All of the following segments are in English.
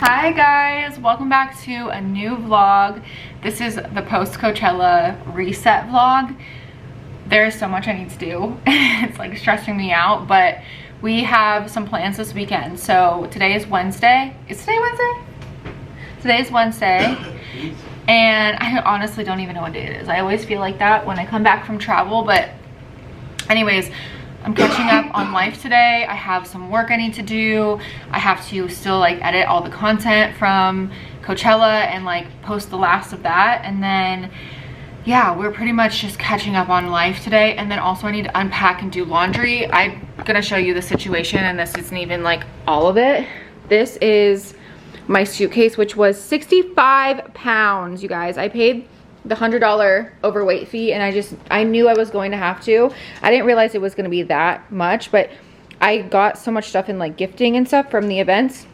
Hi guys, welcome back to a new vlog. This is the post-Coachella reset vlog. There's so much I need to do. It's like stressing me out, but we have some plans this weekend. So today is Wednesday. Is today Wednesday? Today is Wednesday. And I honestly don't even know what day it is. I always feel like that when I come back from travel, but anyways, I'm catching up on life today. I have some work I need to do. I have to still like edit all the content from Coachella and like post the last of that. And then, yeah, we're pretty much just catching up on life today. And then also I need to unpack and do laundry. I'm gonna show you the situation, and this isn't even like all of it. This is my suitcase, which was 65 pounds, you guys. I paid the $100 overweight fee, and I knew I was going to have to. I didn't realize it was going to be that much, but I got so much stuff in like gifting and stuff from the events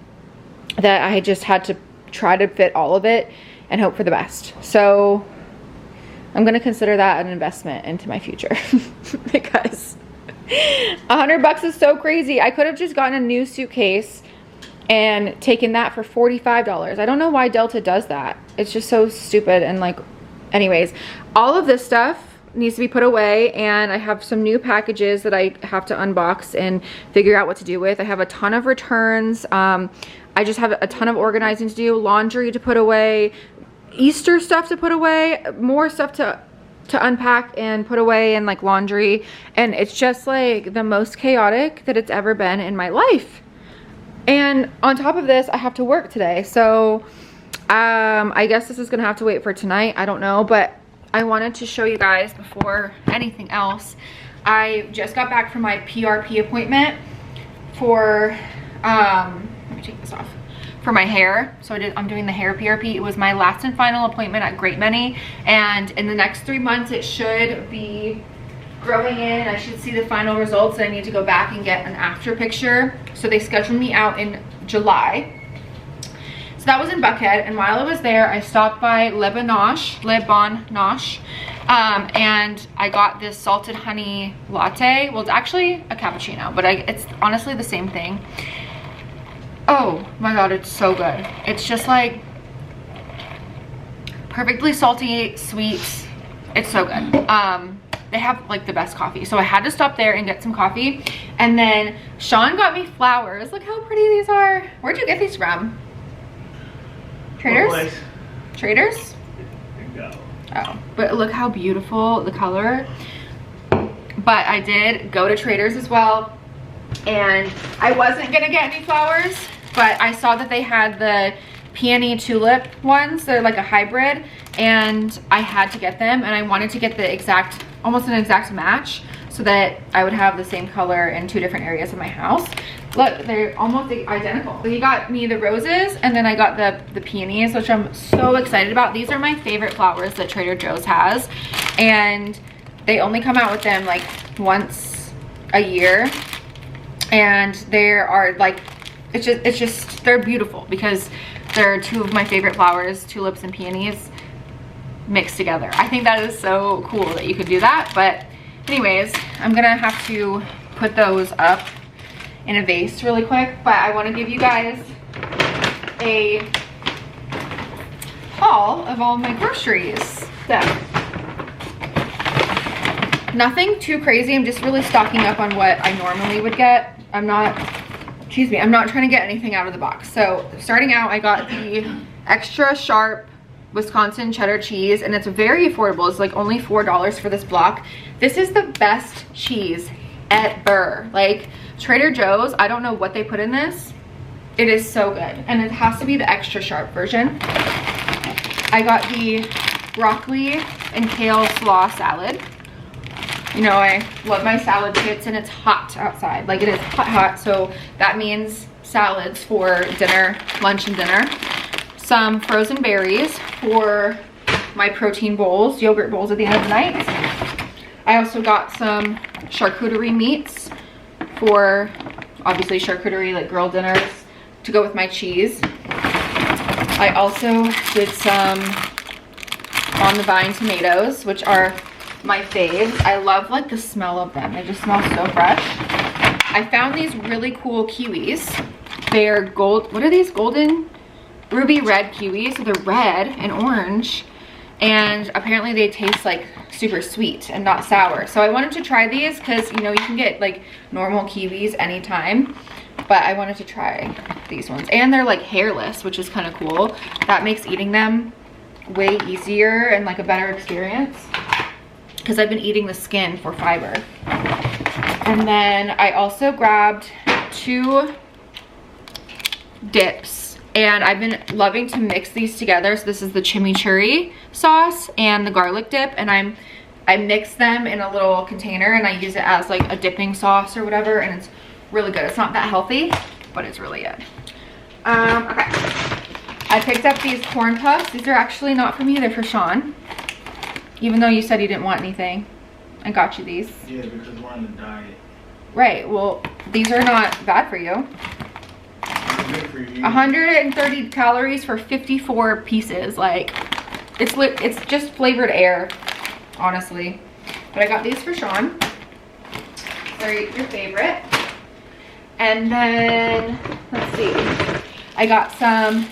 that I just had to try to fit all of it and hope for the best. So I'm going to consider that an investment into my future because $100 is so crazy. I could have just gotten a new suitcase and taken that for $45. I don't know why Delta does that. It's just so stupid. And like, anyways, all of this stuff needs to be put away, and I have some new packages that I have to unbox and figure out what to do with. I have a ton of returns. I just have a ton of organizing to do, laundry to put away, Easter stuff to put away, more stuff to unpack and put away, and like laundry. And it's just like the most chaotic that it's ever been in my life. And on top of this, I have to work today. So I guess this is gonna have to wait for tonight. I don't know, but I wanted to show you guys before anything else. I just got back from my PRP appointment for, let me take this off, for my hair. So I'm doing the hair PRP. It was my last and final appointment at Great Many. And in the next 3 months, it should be growing in. I should see the final results, and I need to go back and get an after picture. So they scheduled me out in July. So that was in Buckhead, and while I was there, I stopped by Le Bon Noche, and I got this salted honey latte. Well, it's actually a cappuccino, but it's honestly the same thing. Oh my god, it's so good. It's just like perfectly salty, sweet. It's so good. They have like the best coffee, so I had to stop there and get some coffee. And then Sean got me flowers. Look how pretty these are. Where'd you get these from? Traders? Traders? There you go. Oh, but look how beautiful the color. But I did go to Traders as well, and I wasn't gonna get any flowers, but I saw that they had the peony tulip ones. They're like a hybrid, and I had to get them, and I wanted to get the exact, almost an exact match, so that I would have the same color in 2 different areas of my house. Look, they're almost identical. He got me the roses, and then I got the peonies, which I'm so excited about. These are my favorite flowers that Trader Joe's has, and they only come out with them like once a year, and they are like, it's just they're beautiful because they're 2 of my favorite flowers, tulips and peonies mixed together. I think that is so cool that you could do that. But anyways, I'm gonna have to put those up in a vase really quick, but I want to give you guys a haul of all my groceries. So nothing too crazy. I'm just really stocking up on what I normally would get. I'm not trying to get anything out of the box. So starting out, I got the extra sharp Wisconsin cheddar cheese, and it's very affordable. It's like only $4 for this block. This is the best cheese ever. Like Trader Joe's, I don't know what they put in this. It is so good, and it has to be the extra sharp version. I got the broccoli and kale slaw salad. You know, I love my salad kits, and it's hot outside. Like, it is hot, so that means salads for dinner, lunch and dinner. Some frozen berries for my protein bowls, yogurt bowls at the end of the night. I also got some charcuterie meats for, obviously, charcuterie, like grilled dinners, to go with my cheese. I also did some on the vine tomatoes, which are my faves. I love like the smell of them. They just smell so fresh. I found these really cool kiwis. They're gold, what are these? Golden ruby red kiwis, so they're red and orange, and apparently they taste like super sweet and not sour. So I wanted to try these because, you know, you can get like normal kiwis anytime, but I wanted to try these ones. And they're like hairless, which is kind of cool. That makes eating them way easier and like a better experience, because I've been eating the skin for fiber. And then I also grabbed 2 dips, and I've been loving to mix these together. So this is the chimichurri sauce and the garlic dip, and I mix them in a little container and I use it as like a dipping sauce or whatever, and it's really good. It's not that healthy, but it's really good. Okay, I picked up these corn puffs. These are actually not for me, they're for Sean, even though you said you didn't want anything. I got you these. Yeah, because we're on the diet. Right, well, these are not bad for you. Good for you. 130 calories for 54 pieces. Like, it's just flavored air, honestly. But I got these for Sean. They're your favorite. And then, let's see. I got some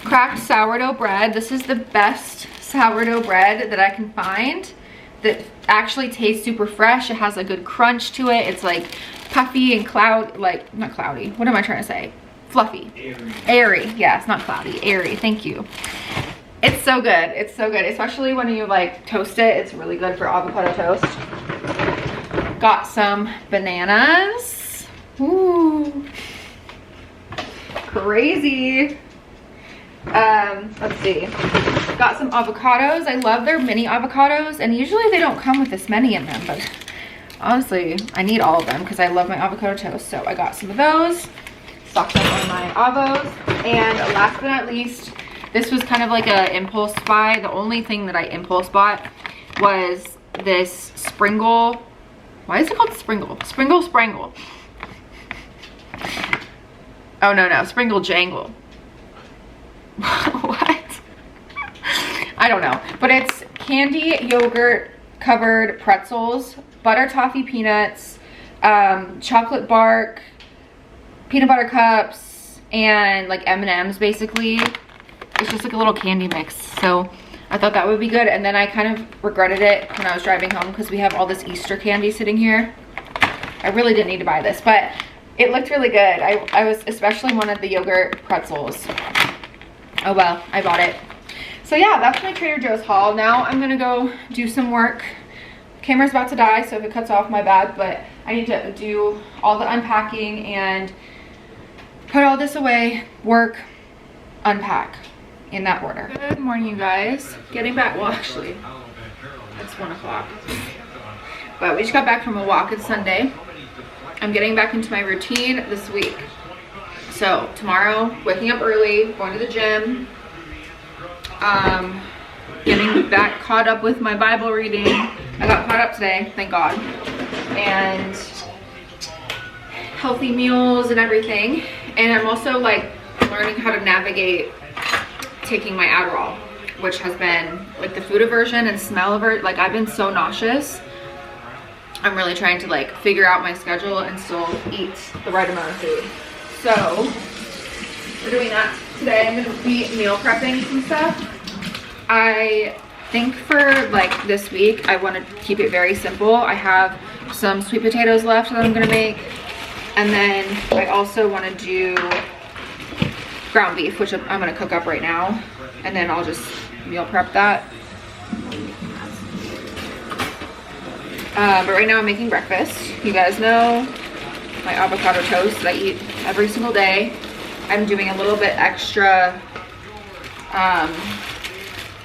cracked sourdough bread. This is the best sourdough bread that I can find that actually tastes super fresh. It has a good crunch to it. It's like puffy and not cloudy. What am I trying to say? Fluffy. Airy. Yeah, it's not cloudy. Airy. Thank you. It's so good. It's so good. Especially when you like toast it. It's really good for avocado toast. Got some bananas. Ooh. Crazy. Let's see. Got some avocados. I love their mini avocados, and usually they don't come with this many in them, but honestly, I need all of them because I love my avocado toast. So I got some of those, stocked up on my avos. And last but not least, this was kind of like an impulse buy. The only thing that I impulse bought was this Springle. Why is it called Springle? Springle. Oh, no, Springle Jangle. What? I don't know, but it's candy yogurt covered pretzels, butter toffee peanuts, chocolate bark, peanut butter cups, and like M&Ms basically. It's just like a little candy mix. So I thought that would be good. And then I kind of regretted it when I was driving home because we have all this Easter candy sitting here. I really didn't need to buy this, but it looked really good. I was especially wanted the yogurt pretzels. Oh well, I bought it. So yeah, that's my Trader Joe's haul. Now I'm gonna go do some work. Camera's about to die, so if it cuts off, my bad, but I need to do all the unpacking and put all this away, work, unpack, in that order. Good morning, you guys. Getting back, well actually, it's 1 o'clock. But we just got back from a walk. It's Sunday. I'm getting back into my routine this week. So tomorrow, waking up early, going to the gym, getting back caught up with my Bible reading. I got caught up today, thank God. And healthy meals and everything. And I'm also like learning how to navigate taking my Adderall, which has been like the food aversion and smell aversion. Like I've been so nauseous. I'm really trying to like figure out my schedule and still eat the right amount of food. So we're doing that today. I'm gonna be meal prepping some stuff. I think for like this week, I want to keep it very simple. I have some sweet potatoes left that I'm gonna make. And then I also want to do ground beef, which I'm gonna cook up right now. And then I'll just meal prep that. But right now I'm making breakfast. You guys know my avocado toast that I eat every single day. I'm doing a little bit extra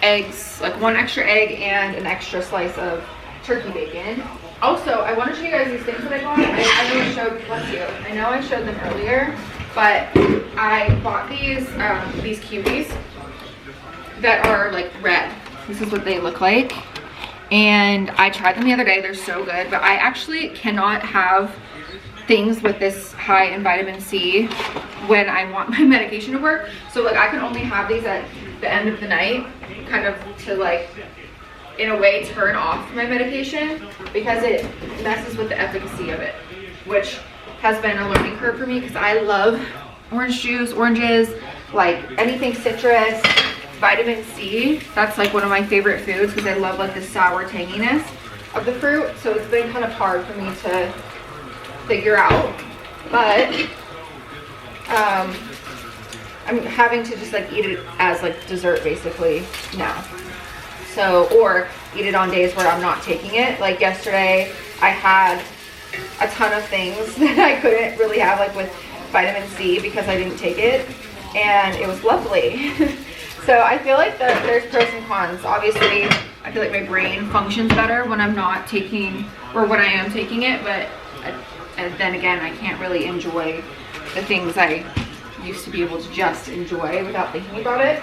eggs, like 1 extra egg and an extra slice of turkey bacon. Also, I want to show you guys these things that I bought. I know I showed, bless you, I know I showed them earlier, but I bought these kiwis that are like red. This is what they look like. And I tried them the other day. They're so good, but I actually cannot have things with this high in vitamin C when I want my medication to work. So like I can only have these at the end of the night, kind of to like, in a way, turn off my medication because it messes with the efficacy of it, which has been a learning curve for me because I love orange juice, oranges, like anything citrus, vitamin C. That's like one of my favorite foods because I love like the sour tanginess of the fruit. So it's been kind of hard for me to figure out, but I'm having to just like eat it as like dessert basically now. So, or eat it on days where I'm not taking it. Like yesterday, I had a ton of things that I couldn't really have like with vitamin C because I didn't take it, and it was lovely. So I feel like there's pros and cons. Obviously, I feel like my brain functions better when I'm not taking, or when I am taking it, but and then again, I can't really enjoy the things I used to be able to just enjoy without thinking about it.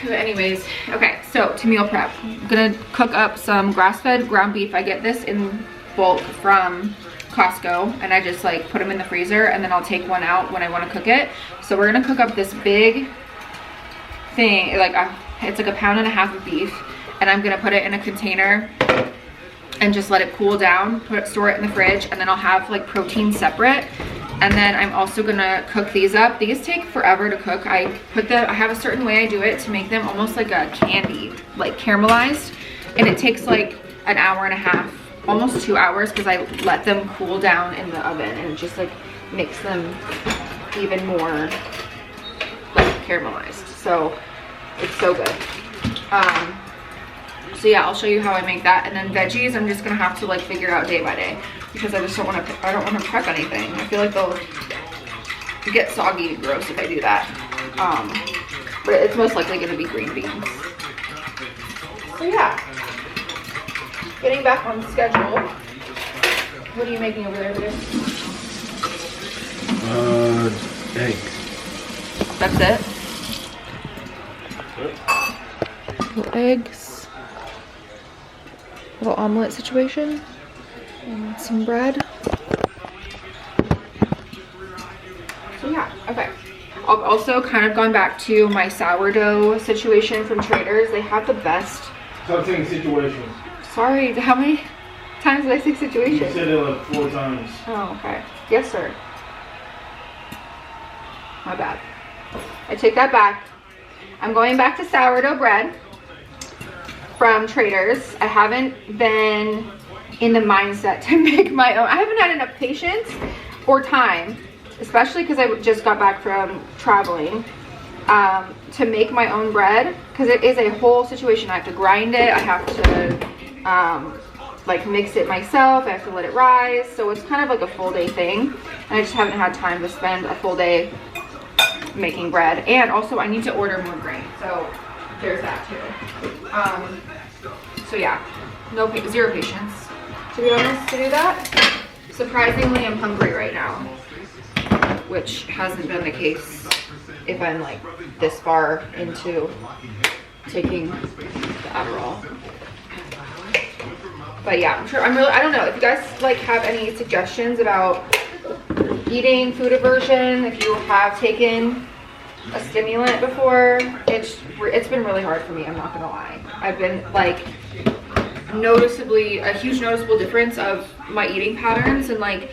But anyways, okay, so to meal prep, I'm gonna cook up some grass-fed ground beef. I get this in bulk from Costco, and I just like put them in the freezer, and then I'll take one out when I want to cook it. So we're gonna cook up this big thing, like it's like 1.5 pounds of beef, and I'm gonna put it in a container and just let it cool down, store it in the fridge, and then I'll have like protein separate. And then I'm also gonna cook these up. These take forever to cook. I have a certain way I do it to make them almost like a candy, like caramelized. And it takes like 1.5 hours, almost 2 hours, because I let them cool down in the oven, and it just like makes them even more like caramelized. So it's so good. So yeah, I'll show you how I make that. And then veggies, I'm just gonna have to like figure out day by day, because I just don't want to prep anything. I feel like they'll get soggy and gross if I do that. But it's most likely gonna be green beans. So yeah, getting back on schedule. What are you making over there today? Eggs. That's it? Little eggs. Little omelet situation. And some bread. So yeah, okay. I've also kind of gone back to my sourdough situation from Trader's. They have the best. Stop saying situations. Sorry, how many times did I say situation? You said it like 4 times. Oh, okay. Yes, sir. My bad. I take that back. I'm going back to sourdough bread from Trader's. I haven't been in the mindset to make my own. I haven't had enough patience or time, especially because I just got back from traveling, to make my own bread, because it is a whole situation. I have to grind it, I have to like mix it myself, I have to let it rise, so it's kind of like a full day thing, and I just haven't had time to spend a full day making bread. And also I need to order more grain, so there's that too. So yeah, zero patience, to be honest, to do that. Surprisingly, I'm hungry right now, which hasn't been the case if I'm like this far into taking the Adderall. But yeah, I don't know if you guys like have any suggestions about eating food aversion, if you have taken a stimulant before. It's been really hard for me, I'm not gonna lie. I've been like a huge noticeable difference of my eating patterns, and like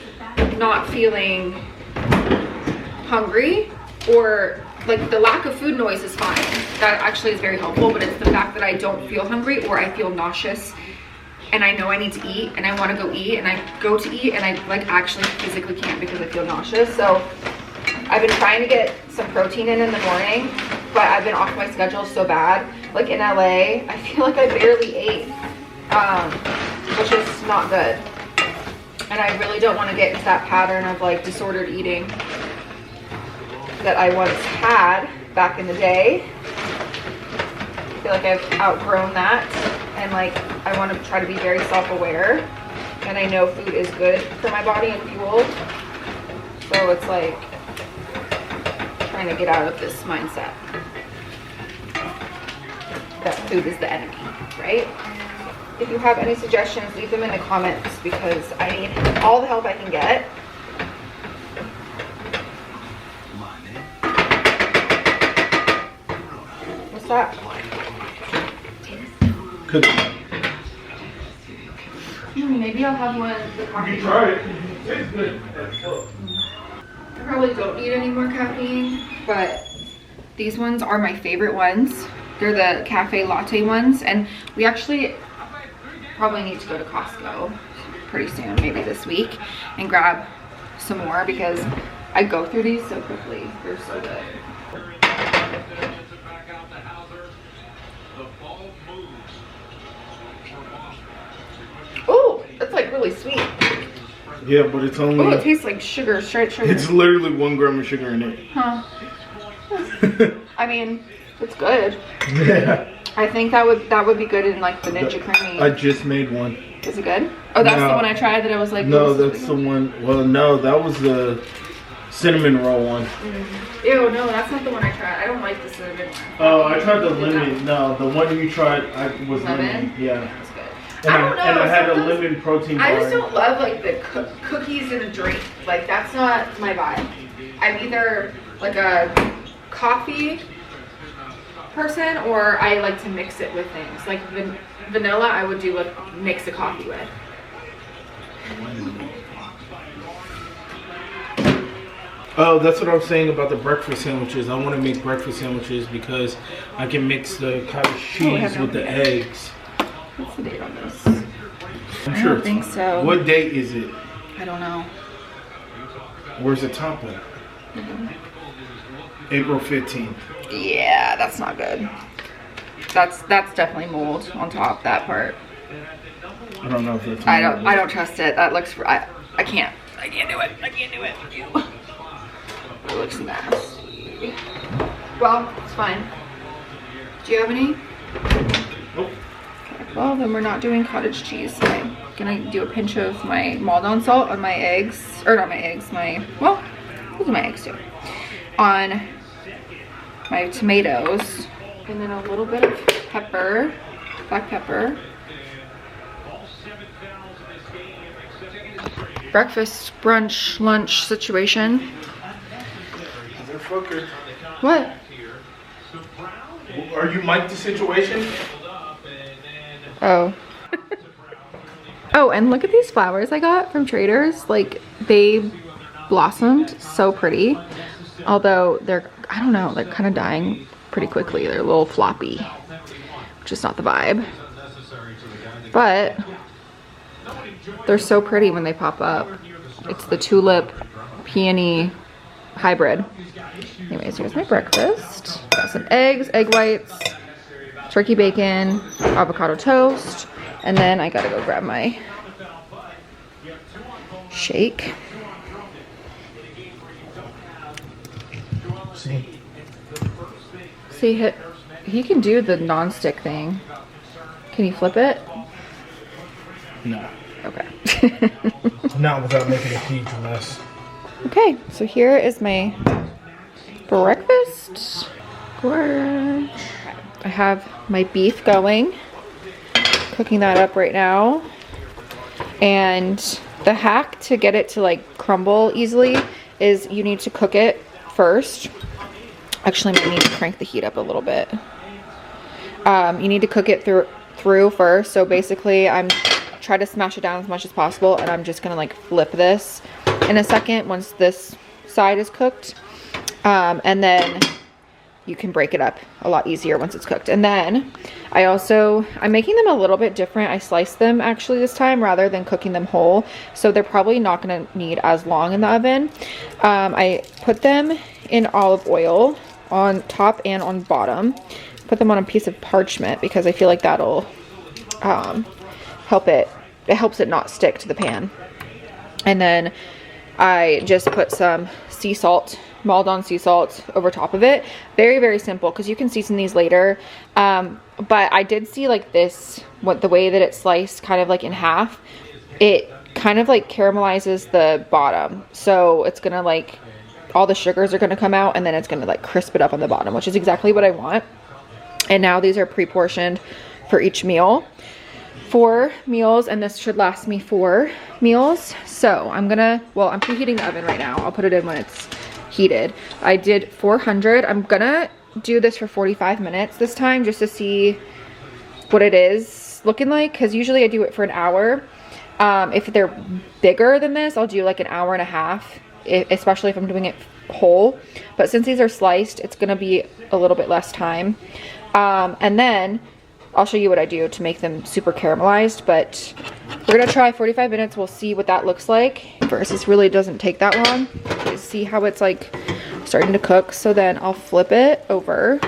not feeling hungry, or like the lack of food noise is fine. That actually is very helpful, but it's the fact that I don't feel hungry, or I feel nauseous and I know I need to eat and I want to go eat, and I go to eat and I like actually physically can't because I feel nauseous. So I've been trying to get some protein in the morning, but I've been off my schedule so bad. Like in LA, I feel like I barely ate, which is not good. And I really don't want to get into that pattern of like disordered eating that I once had back in the day. I feel like I've outgrown that, and like I want to try to be very self-aware, and I know food is good for my body and fuel, so it's like trying to get out of this mindset that food is the enemy, right? If you have any suggestions, leave them in the comments, because I need all the help I can get. What's that? Cookie. Maybe I'll have one of the coffee. You try it. It's good. I probably don't need any more caffeine. but these ones are my favorite ones. They're the cafe latte ones, and we actually probably need to go to Costco pretty soon, maybe this week, and grab some more because I go through these so quickly. They're so good. Oh, that's like really sweet. Yeah, but it's only. Oh, it tastes like sugar, straight sugar. It's literally 1 gram of sugar in it. Huh. I mean, it's good. Yeah. I think that would be good in like the Ninja Creamy. I just made one. Is it good? Oh, that's No. the one I tried that I was like. No, that's the one. Well, no, that was the cinnamon roll one. Ew, no, that's not the one I tried. I don't like the cinnamon one. Oh, I tried the lemon. No, the one you tried was lemon. Yeah. That's good. And I don't know. And I had a sometimes lemon protein bar. I just don't love like the cookies in a drink. Like that's not my vibe. I'm either like a coffee person or I like to mix it with things. Like vanilla, I would do like mix a coffee with. Oh, that's what I was saying about the breakfast sandwiches. I want to make breakfast sandwiches because I can mix the cottage cheese with the eggs. What's the date on this? I'm I sure. don't think so. What date is it? I don't know. Where's the top one? April 15th. Yeah, that's not good. That's definitely mold on top, that part. I don't know if that's. I don't trust it. That looks I can't do it. I can't do it. Ew. It looks nasty. Well, it's fine. Do you have any? Nope. Okay, well then we're not doing cottage cheese. So I'm gonna do a pinch of my Maldon salt on my eggs, or not my eggs, well, those are my eggs too. On my tomatoes, and then a little bit of pepper, black pepper. Breakfast, brunch, lunch situation. Motherfucker. What? Are you Mike the situation? Oh. Oh, and look at these flowers I got from Trader's. Like, they blossomed so pretty. Although they're, I don't know, they're kind of dying pretty quickly. They're a little floppy, which is not the vibe. But they're so pretty when they pop up. It's the tulip peony hybrid. Anyways, here's my breakfast. Got some eggs, egg whites, turkey bacon, avocado toast, and then I gotta go grab my shake. See, he can do the non-stick thing. Can you flip it? No. Okay. Not without making a huge mess. Okay, so here is my breakfast. Gorge. I have my beef going. Cooking that up right now. And the hack to get it to like crumble easily is you need to cook it first. Actually, I might need to crank the heat up a little bit. You need to cook it through first. So basically, I'm try to smash it down as much as possible, and I'm just gonna like flip this in a second once this side is cooked, and then you can break it up a lot easier once it's cooked. And then I'm making them a little bit different. I sliced them actually this time rather than cooking them whole, so they're probably not gonna need as long in the oven. I put them in olive oil on top and on bottom. Put them on a piece of parchment because I feel like that'll it helps it not stick to the pan. And then I just put some sea salt, Maldon sea salt over top of it. Very, very simple because you can season these later. But I did see like this, the way that it's sliced kind of like in half, it kind of like caramelizes the bottom. So it's gonna like, all the sugars are gonna come out and then it's gonna like crisp it up on the bottom, which is exactly what I want. And now these are pre-portioned for each meal. 4 meals, and this should last me 4 meals. So I'm preheating the oven right now. I'll put it in when it's heated. I did 400. I'm gonna do this for 45 minutes this time just to see what it is looking like, because usually I do it for an hour. If they're bigger than this, I'll do like an hour and a half, especially if I'm doing it whole, but since these are sliced, it's gonna be a little bit less time. And then I'll show you what I do to make them super caramelized, but we're gonna try 45 minutes. We'll see what that looks like. First, this really doesn't take that long. You see how it's like starting to cook. So then I'll flip it over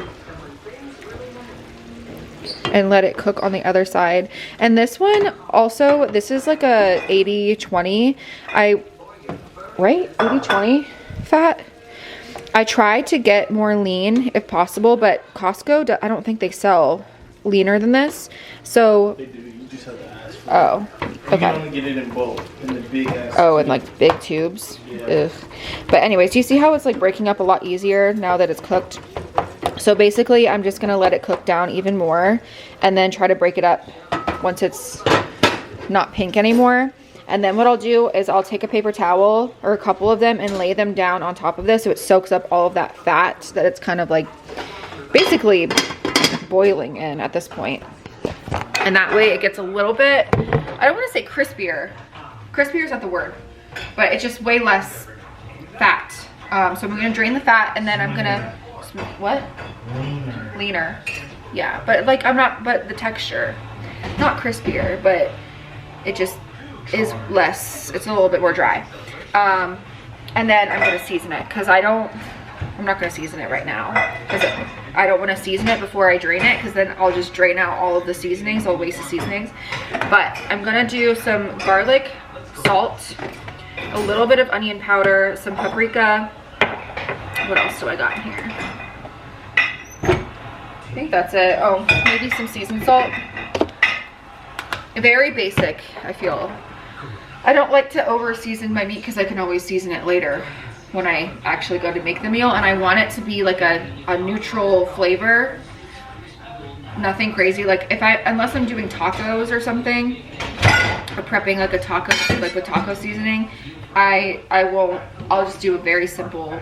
and let it cook on the other side. And this one also, this is like a 80-20. Right? 80-20 fat. I try to get more lean if possible, but Costco, I don't think they sell leaner than this. So They do. You just have to ask for oh, it. You okay. can only get it in bulk, in the big ass. Oh, in like big tubes. Yeah. Ugh. But anyways, do you see how it's like breaking up a lot easier now that it's cooked? So basically, I'm just gonna let it cook down even more and then try to break it up once it's not pink anymore. And then what I'll do is I'll take a paper towel or a couple of them and lay them down on top of this so it soaks up all of that fat that it's kind of like basically boiling in at this point. And that way it gets a little bit, I don't want to say crispier. Crispier is not the word, but it's just way less fat. So I'm going to drain the fat and then I'm going to, what? Leaner. Yeah, but like but the texture, not crispier, but it just is less, it's a little bit more dry. And then I'm going to season it because I'm not going to season it right now because I don't want to season it before I drain it because then I'll just drain out all of the seasonings. I'll waste the seasonings. But I'm going to do some garlic, salt, a little bit of onion powder, some paprika. What else do I got in here? I think that's it. Oh, maybe some seasoned salt. Very basic, I feel. I don't like to over season my meat because I can always season it later when I actually go to make the meal, and I want it to be like a neutral flavor. Nothing crazy. Like unless I'm doing tacos or something, or prepping like a taco, like with taco seasoning, I'll just do a very simple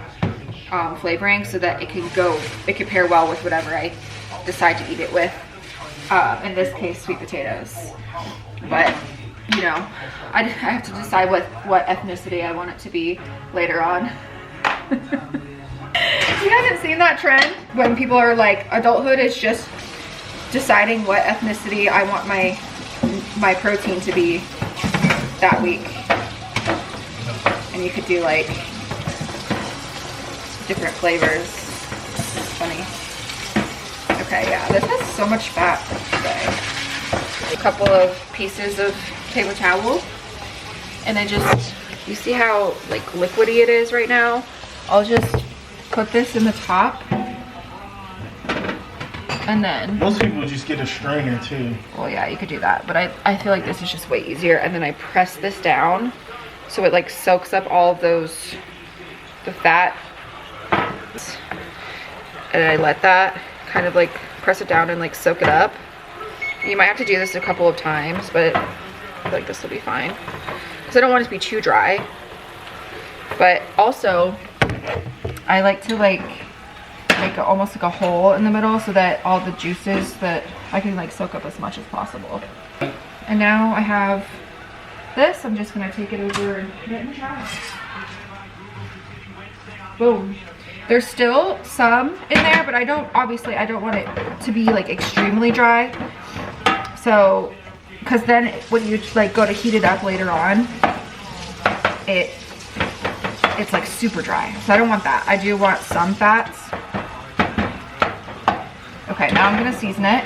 flavoring so that it can pair well with whatever I decide to eat it with. In this case, sweet potatoes. But you know, I have to decide what ethnicity I want it to be later on. You haven't seen that trend when people are like, adulthood is just deciding what ethnicity I want my protein to be that week. And you could do like different flavors. It's funny. Okay, yeah, this has so much fat today. A couple of pieces of paper towel, and then just, you see how like liquidy it is right now? I'll just put this in the top, and then most people just get a strainer too. Well, yeah, you could do that, but I feel like this is just way easier. And then I press this down so it like soaks up all of the fat, and I let that kind of like press it down and like soak it up. You might have to do this a couple of times, but I feel like this will be fine because I don't want it to be too dry. But also, I like to like make almost like a hole in the middle so that all the juices that I can like soak up as much as possible. And now I have this. I'm just gonna take it over and put it in the shower. Boom. There's still some in there, but I don't want it to be like extremely dry. So, because then when you like go to heat it up later on, it's like super dry. So I don't want that. I do want some fats. Okay, now I'm gonna season it.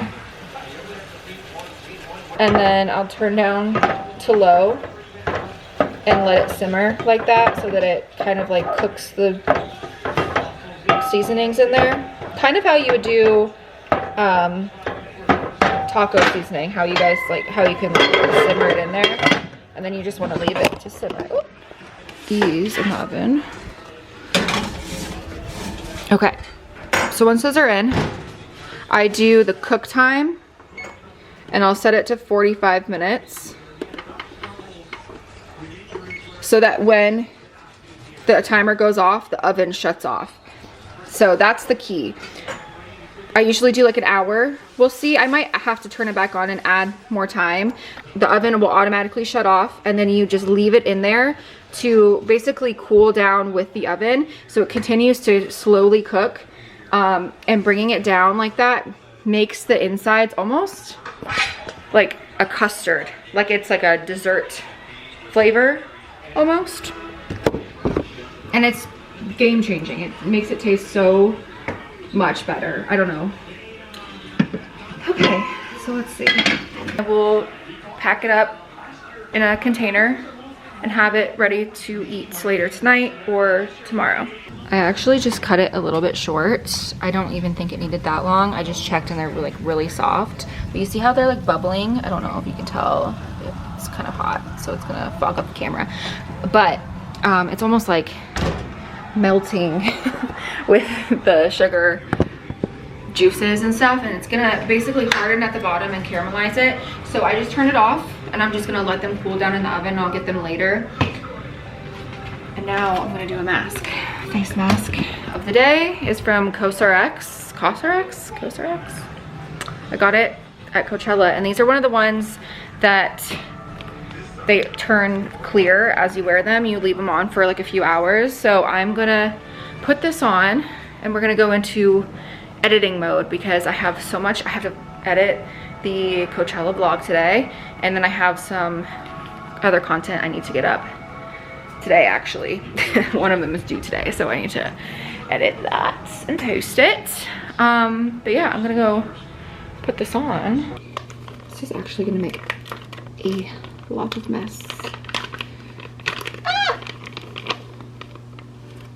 And then I'll turn down to low and let it simmer like that so that it kind of like cooks the seasonings in there. Kind of how you would do taco seasoning, how you guys like, how you can simmer it in there, and then you just want to leave it to simmer. Oop. These in the oven. Okay, so once those are in, I do the cook time, and I'll set it to 45 minutes so that when the timer goes off, the oven shuts off. So that's the key. I usually do like an hour. We'll see. I might have to turn it back on and add more time. The oven will automatically shut off, and then you just leave it in there to basically cool down with the oven, so it continues to slowly cook. And bringing it down like that makes the insides almost like a custard, like it's like a dessert flavor almost, and it's game changing. It makes it taste so much better. I don't know. Okay, so let's see. I will pack it up in a container and have it ready to eat later tonight or tomorrow. I actually just cut it a little bit short. I don't even think it needed that long. I just checked and they're like really soft. But you see how they're like bubbling? I don't know if you can tell. It's kind of hot, so it's gonna fog up the camera. But it's almost like melting with the sugar juices and stuff, and it's gonna basically harden at the bottom and caramelize it. So I just turned it off and I'm just gonna let them cool down in the oven. I'll get them later. And now I'm gonna do a mask. Face mask of the day is from CosRX. I got it at Coachella, and these are one of the ones that they turn clear as you wear them. You leave them on for like a few hours. So I'm gonna put this on and we're gonna go into editing mode because I have so much. I have to edit the Coachella vlog today, and then I have some other content I need to get up today actually. One of them is due today, so I need to edit that and post it. But yeah, I'm gonna go put this on. This is actually gonna make a lot of mess.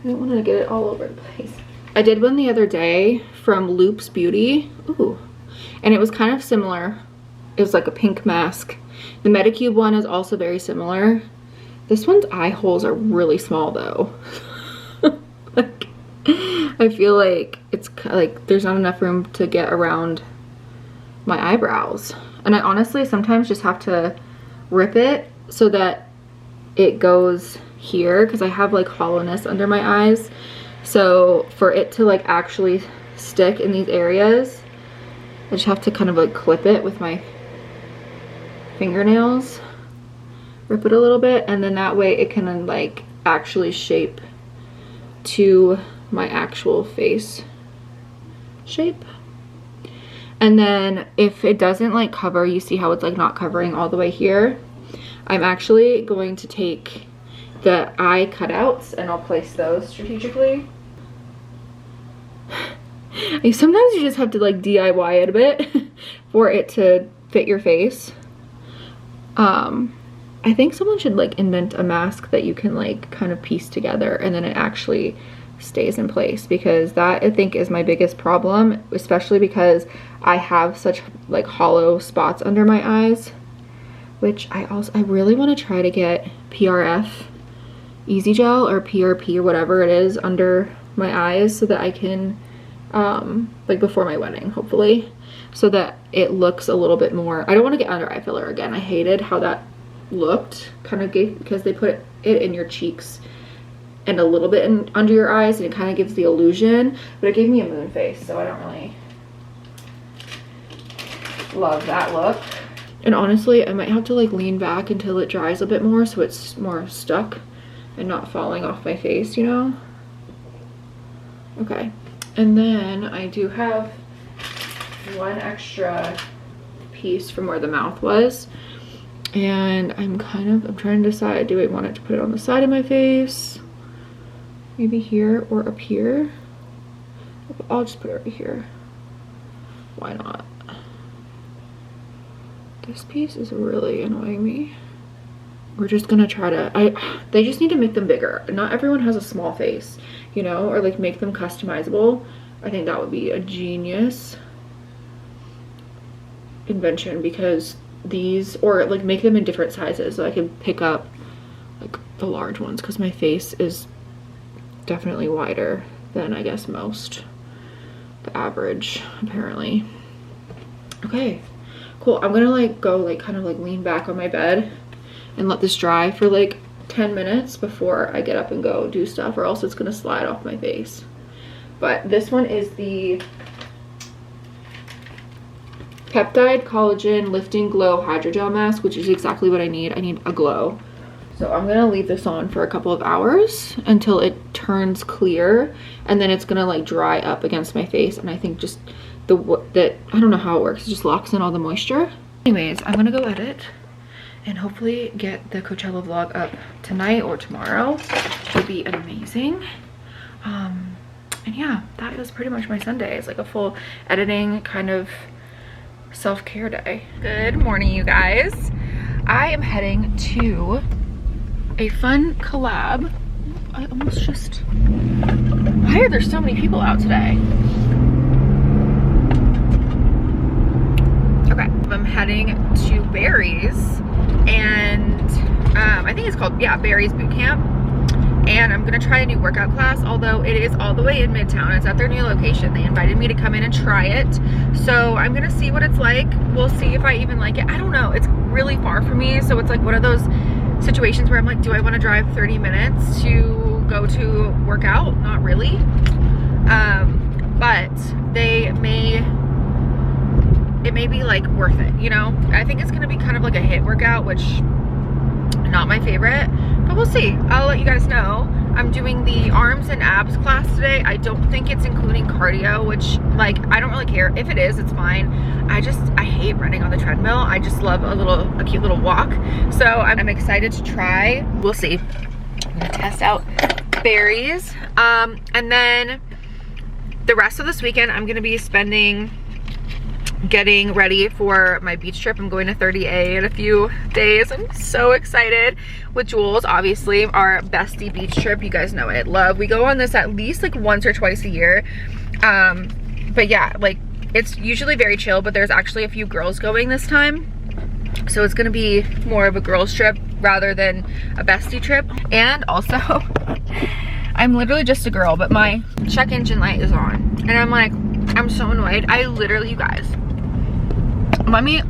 I don't want to get it all over the place. I did one the other day from Loop's Beauty. Ooh. And it was kind of similar. It was like a pink mask. The Medicube one is also very similar. This one's eye holes are really small though. Like, I feel like it's like there's not enough room to get around my eyebrows. And I honestly sometimes just have to rip it so that it goes here because I have like hollowness under my eyes. So for it to like actually stick in these areas, I just have to kind of like clip it with my fingernails, rip it a little bit, and then that way it can like actually shape to my actual face shape. And then if it doesn't like cover, you see how it's like not covering all the way here, I'm actually going to take the eye cutouts and I'll place those strategically. Sometimes you just have to like DIY it a bit for it to fit your face. I think someone should like invent a mask that you can like kind of piece together and then it actually stays in place, because that I think is my biggest problem, especially because I have such like hollow spots under my eyes, which I really want to try to get PRF Easy Gel or PRP or whatever it is under my eyes so that I can like before my wedding hopefully, so that it looks a little bit more. I don't want to get under eye filler again. I hated how that looked kind of because they put it in your cheeks and a little bit under your eyes and it kind of gives the illusion, but it gave me a moon face, so I don't really love that look. And honestly, I might have to like lean back until it dries a bit more so it's more stuck and not falling off my face, you know? Okay, and then I do have one extra piece from where the mouth was, and I'm trying to decide, do I want it to put it on the side of my face, maybe here or up here? I'll just put it right here. Why not? This piece is really annoying me. We're just gonna try to, they just need to make them bigger. Not everyone has a small face, you know, or like make them customizable. I think that would be a genius invention, because these, or like make them in different sizes so I can pick up like the large ones, because my face is definitely wider than I guess most, the average apparently. Okay, cool. I'm gonna like go like kind of like lean back on my bed and let this dry for like 10 minutes before I get up and go do stuff, or else it's gonna slide off my face. But this one is the Peptide Collagen Lifting Glow Hydrogel Mask, which is exactly what I need. I need a glow. So I'm gonna leave this on for a couple of hours until it turns clear, and then it's gonna like dry up against my face, and I think just I don't know how it works, it just locks in all the moisture. Anyways, I'm gonna go edit and hopefully get the Coachella vlog up tonight or tomorrow. It would be amazing. And yeah, that is pretty much my Sunday. It's like a full editing kind of self-care day. Good morning, you guys. I am heading to a fun collab. I almost just, why are there so many people out today? Okay, I'm heading to Barry's, and I think it's called, yeah, Barry's Boot Camp. And I'm gonna try a new workout class, although it is all the way in Midtown. It's at their new location. They invited me to come in and try it. So I'm gonna see what it's like. We'll see if I even like it. I don't know, it's really far from me. So it's like one of those situations where I'm like, do I wanna drive 30 minutes to go to work out? Not really. But it may be like worth it, you know? I think it's gonna be kind of like a HIIT workout, which not my favorite, but we'll see. I'll let you guys know. I'm doing the arms and abs class today. I don't think it's including cardio, which like, I don't really care. If it is, it's fine. I hate running on the treadmill. I just love a cute little walk. So I'm excited to try. We'll see. I'm gonna test out Barry's. And then the rest of this weekend, I'm gonna be getting ready for my beach trip. I'm going to 30A in a few days. I'm so excited. With Jules, obviously, our bestie beach trip. You guys know it. Love. We go on this at least like once or twice a year. But yeah, like it's usually very chill, but there's actually a few girls going this time. So it's gonna be more of a girls trip rather than a bestie trip. And also, I'm literally just a girl, but my check engine light is on. And I'm like, I'm so annoyed. I literally, you guys, let me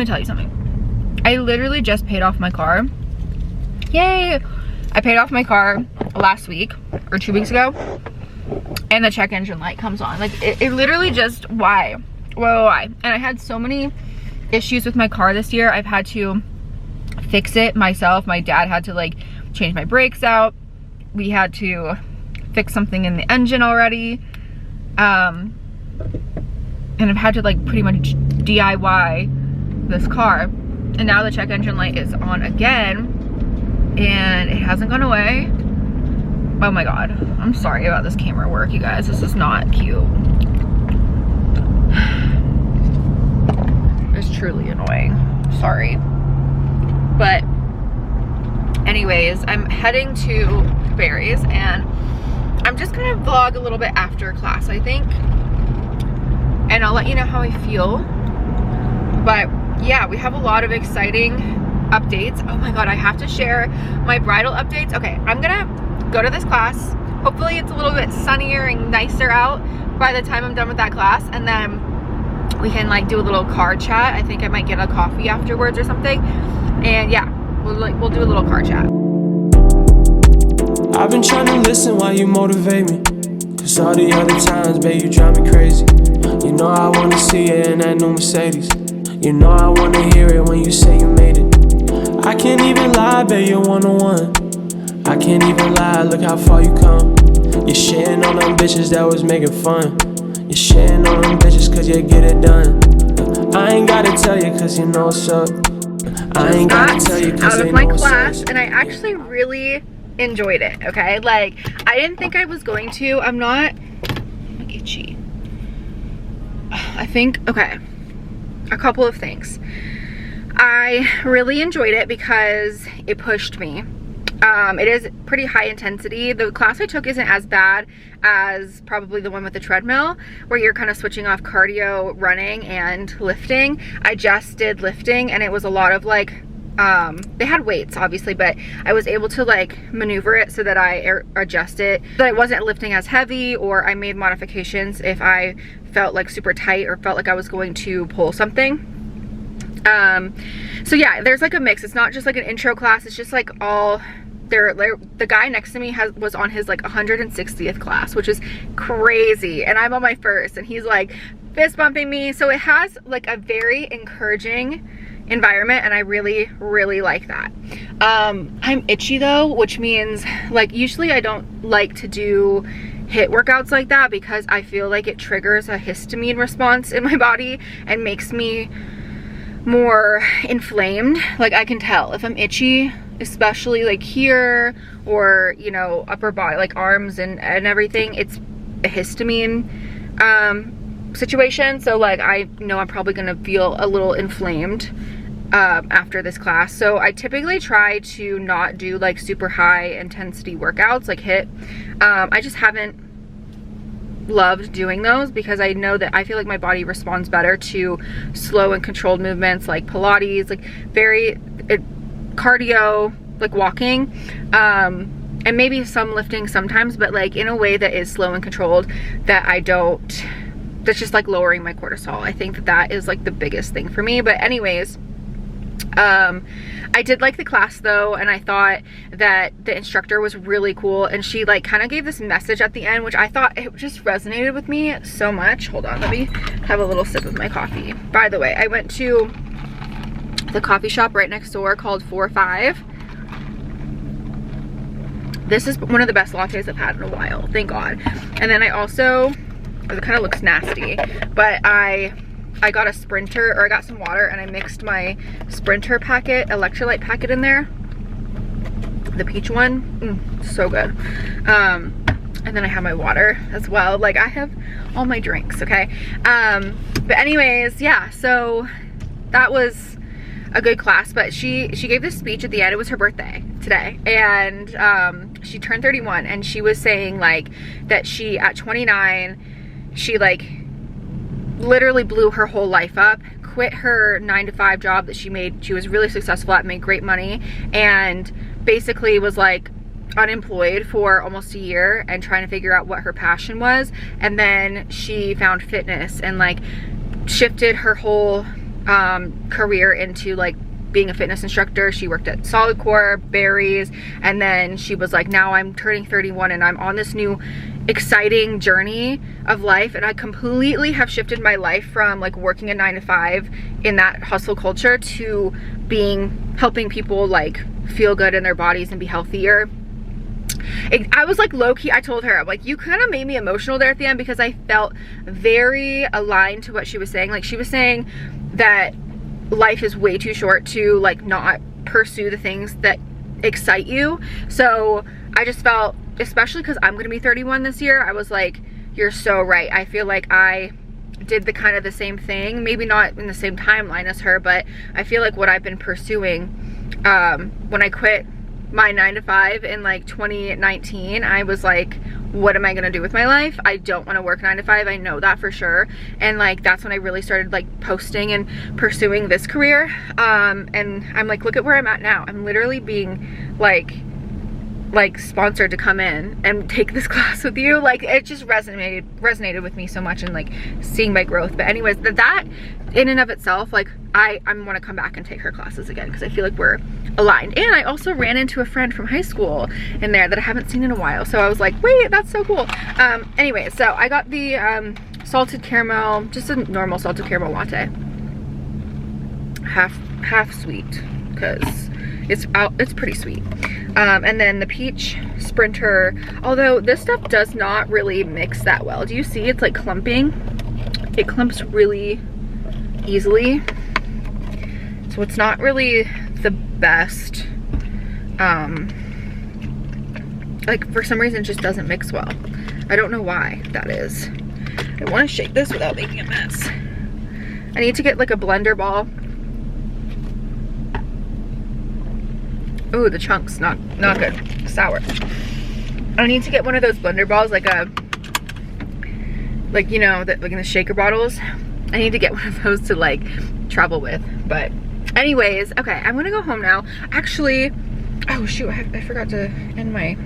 tell you something. I literally just paid off my car. Yay! I paid off my car last week or 2 weeks ago, and the check engine light comes on. Like it literally just, why? And I had so many issues with my car this year. I've had to fix it myself. My dad had to like change my brakes out. We had to fix something in the engine already. And I've had to like pretty much DIY this car, and now the check engine light is on again and it hasn't gone away. Oh my god, I'm sorry about this camera work, you guys. This is not cute. It's truly annoying, sorry. But anyways, I'm heading to Barry's, and I'm just gonna vlog a little bit after class, I think, and I'll let you know how I feel. But yeah, we have a lot of exciting updates. Oh my god, I have to share my bridal updates. Okay, I'm gonna go to this class. Hopefully it's a little bit sunnier and nicer out by the time I'm done with that class, and then we can like do a little car chat. I think I might get a coffee afterwards or something, and yeah, we'll do a little car chat. I've been trying to listen while you motivate me, cause all the other times, babe, you drive me crazy. You know I wanna see you in that new Mercedes. You know I wanna hear it when you say you made it. I can't even lie, babe, you're one-on-one. I can't even lie, look how far you come. You're shitting on them bitches that was making fun. You're shitting on them bitches cause you get it done. I ain't gotta tell you cause you know what's up. I ain't gotta tell you cause out they of my know what's class, up. and I actually really enjoyed it. Okay, like I didn't think I was going to. I'm not itchy. I think, okay, a couple of things. I really enjoyed it because it pushed me. It is pretty high intensity. The class I took isn't as bad as probably the one with the treadmill, where you're kind of switching off cardio, running, and lifting. I just did lifting, and it was a lot of like, they had weights obviously, but I was able to like maneuver it so that I adjust it, that I wasn't lifting as heavy, or I made modifications if I felt like super tight or felt like I was going to pull something. So yeah, there's like a mix. It's not just like an intro class. It's just like all the guy next to me was on his like 160th class, which is crazy, and I'm on my first, and he's like fist bumping me. So it has like a very encouraging environment, and I really, really like that. I'm itchy though, which means like usually I don't like to do HIIT workouts like that because I feel like it triggers a histamine response in my body and makes me more inflamed. Like I can tell if I'm itchy, especially like here or, you know, upper body, like arms and everything, it's a histamine situation. So like I know I'm probably gonna feel a little inflamed after this class. So I typically try to not do like super high intensity workouts like HIIT. I just haven't loved doing those because I know that I feel like my body responds better to slow and controlled movements like Pilates, like very cardio, like walking, and maybe some lifting sometimes, but like in a way that is slow and controlled, that I don't, that's just like lowering my cortisol. I think that that is like the biggest thing for me. But anyways, I did like the class though, and I thought that the instructor was really cool, and she like kind of gave this message at the end, which I thought it just resonated with me so much. Hold on, let me have a little sip of my coffee. By the way, I went to the coffee shop right next door called 4-5. This is one of the best lattes I've had in a while, thank God. And then I also, it kind of looks nasty, but I got a Sprinter, or I got some water and I mixed my Sprinter packet, electrolyte packet in there. The peach one, so good. And then I have my water as well. Like I have all my drinks, okay? But anyways, yeah, so that was a good class. But she gave this speech at the end. It was her birthday today, and she turned 31, and she was saying like that she, at 29, she like literally blew her whole life up, quit her 9-to-5 job that she was really successful at, made great money, and basically was like unemployed for almost a year and trying to figure out what her passion was. And then she found fitness and like shifted her whole career into like being a fitness instructor. She worked at Solid Core, Barry's, and then she was like, now I'm turning 31 and I'm on this new exciting journey of life, and I completely have shifted my life from like working a 9-to-5 in that hustle culture to helping people like feel good in their bodies and be healthier. I was like low-key, I told her, I'm like, you kind of made me emotional there at the end, because I felt very aligned to what she was saying. Like she was saying that life is way too short to like not pursue the things that excite you. So I just felt, especially because I'm gonna be 31 this year, I was like, you're so right. I feel like I did the kind of the same thing, maybe not in the same timeline as her, but I feel like what I've been pursuing, when I quit my 9-to-5 in like 2019, I was like, what am I gonna do with my life? I don't want to work 9-to-5, I know that for sure. And like that's when I really started like posting and pursuing this career, and I'm like, look at where I'm at now. I'm literally being like sponsored to come in and take this class with you. Like it just resonated with me so much, and like seeing my growth. But anyways, that in and of itself, like I want to come back and take her classes again, because I feel like we're aligned. And I also ran into a friend from high school in there that I haven't seen in a while, so I was like, wait, that's so cool. Anyway, so I got the salted caramel, just a normal salted caramel latte, half sweet, because it's pretty sweet. And then the peach Sprinter, although this stuff does not really mix that well. Do you see it's like clumping? It clumps really easily, so it's not really the best. Like for some reason it just doesn't mix well. I don't know why that is. I want to shake this without making a mess. I need to get like a blender ball. Ooh, the chunk's not good. Sour. I need to get one of those blender balls, like you know, that like in the shaker bottles. I need to get one of those to like travel with. But anyways, okay, I'm gonna go home now. Actually, oh shoot, I forgot to end my,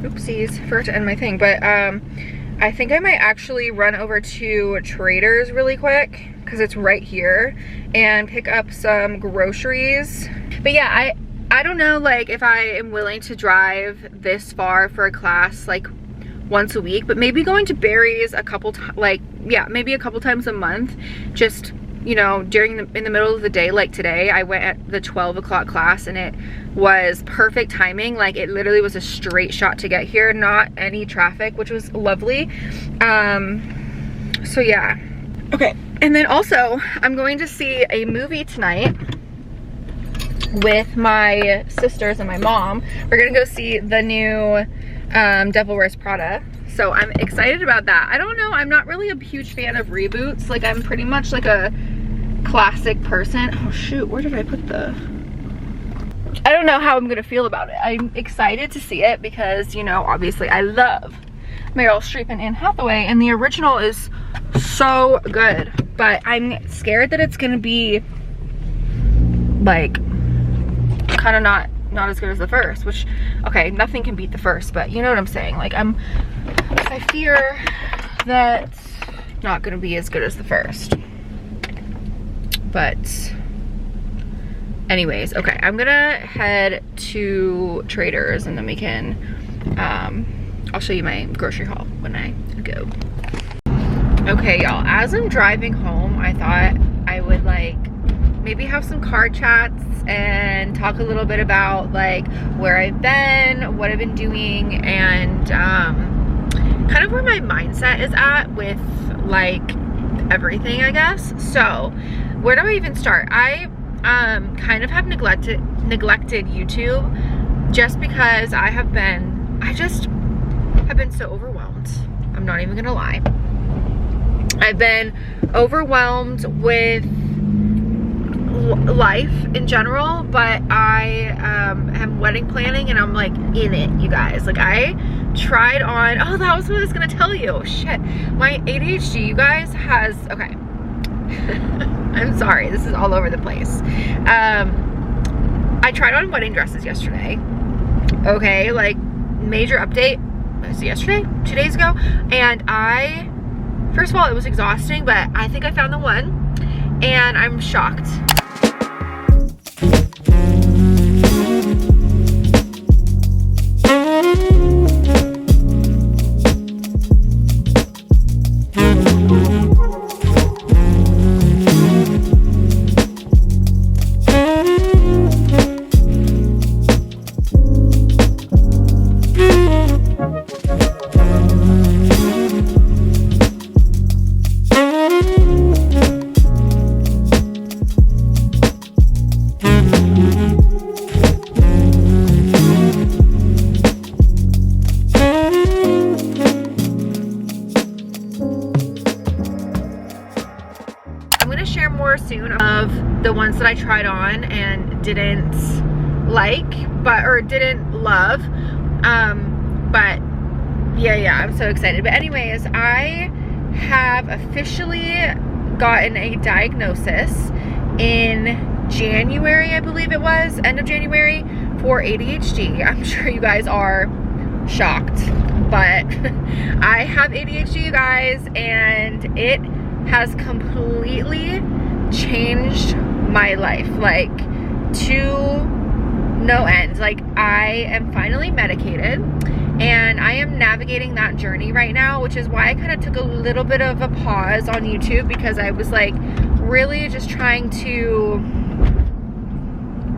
oopsies, forgot to end my thing. But I think I might actually run over to Trader's really quick, because it's right here, and pick up some groceries. But yeah, I don't know like if I am willing to drive this far for a class like once a week, but maybe going to Barry's a couple times, like, yeah, maybe a couple times a month, just, you know, in the middle of the day. Like today I went at the 12 o'clock class and it was perfect timing. Like it literally was a straight shot to get here, not any traffic, which was lovely. So yeah. Okay, and then also I'm going to see a movie tonight with my sisters and my mom. We're gonna go see the new Devil Wears Prada. So I'm excited about that. I don't know, I'm not really a huge fan of reboots. Like I'm pretty much like a classic person. Oh shoot, where did I put the... I don't know how I'm gonna feel about it. I'm excited to see it because, you know, obviously I love Meryl Streep and Anne Hathaway, and the original is so good. But I'm scared that it's gonna be like kind of not as good as the first, which, okay, nothing can beat the first, but you know what I'm saying. Like I fear that it's not gonna be as good as the first. But anyways, okay, I'm gonna head to Trader's and then we can I'll show you my grocery haul when I go. Okay, y'all, as I'm driving home, I thought I would like maybe have some car chats and talk a little bit about like where I've been, what I've been doing, and kind of where my mindset is at with like everything, I guess. So where do I even start? I kind of have neglected YouTube just because I just have been so overwhelmed. I'm not even gonna lie. I've been overwhelmed with life in general, but I am wedding planning and I'm like in it, you guys. Like I tried on, oh, that was what I was gonna tell you. Shit, my ADHD, you guys, has, okay. I'm sorry, this is all over the place. I tried on wedding dresses yesterday. Okay, like major update. Was it yesterday? 2 days ago? And first of all, it was exhausting, but I think I found the one and I'm shocked. Soon of the ones that I tried on and didn't like, or didn't love, but yeah, I'm so excited. But anyways, I have officially gotten a diagnosis in January, I believe it was, end of January, for ADHD. I'm sure you guys are shocked, but I have ADHD, you guys, and it has completely changed my life, like to no end. Like I am finally medicated and I am navigating that journey right now, which is why I kind of took a little bit of a pause on YouTube, because I was like really just trying to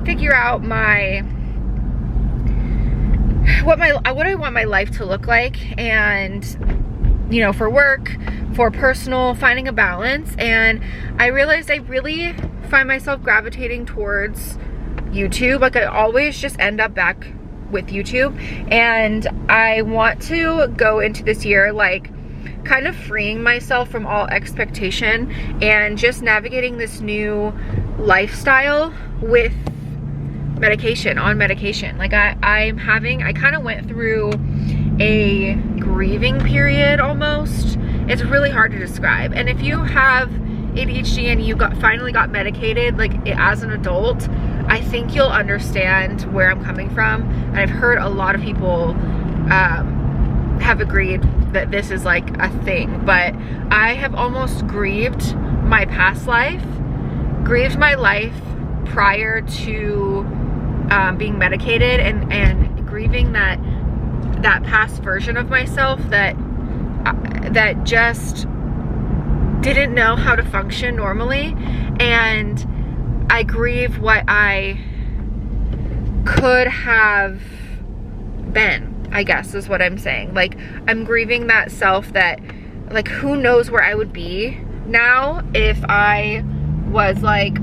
figure out what I want my life to look like, and you know, for work, for personal, finding a balance. And I realized I really find myself gravitating towards YouTube. Like I always just end up back with YouTube, and I want to go into this year like kind of freeing myself from all expectation and just navigating this new lifestyle with medication, on medication. Like I kind of went through a grieving period almost. It's really hard to describe. And if you have ADHD and you finally got medicated, like as an adult, I think you'll understand where I'm coming from. And I've heard a lot of people have agreed that this is like a thing, but I have almost grieved my past life, grieved my life prior to being medicated, and grieving that that past version of myself that just didn't know how to function normally, and I grieve what I could have been, I guess is what I'm saying. Like, I'm grieving that self that, like, who knows where I would be now if I was like,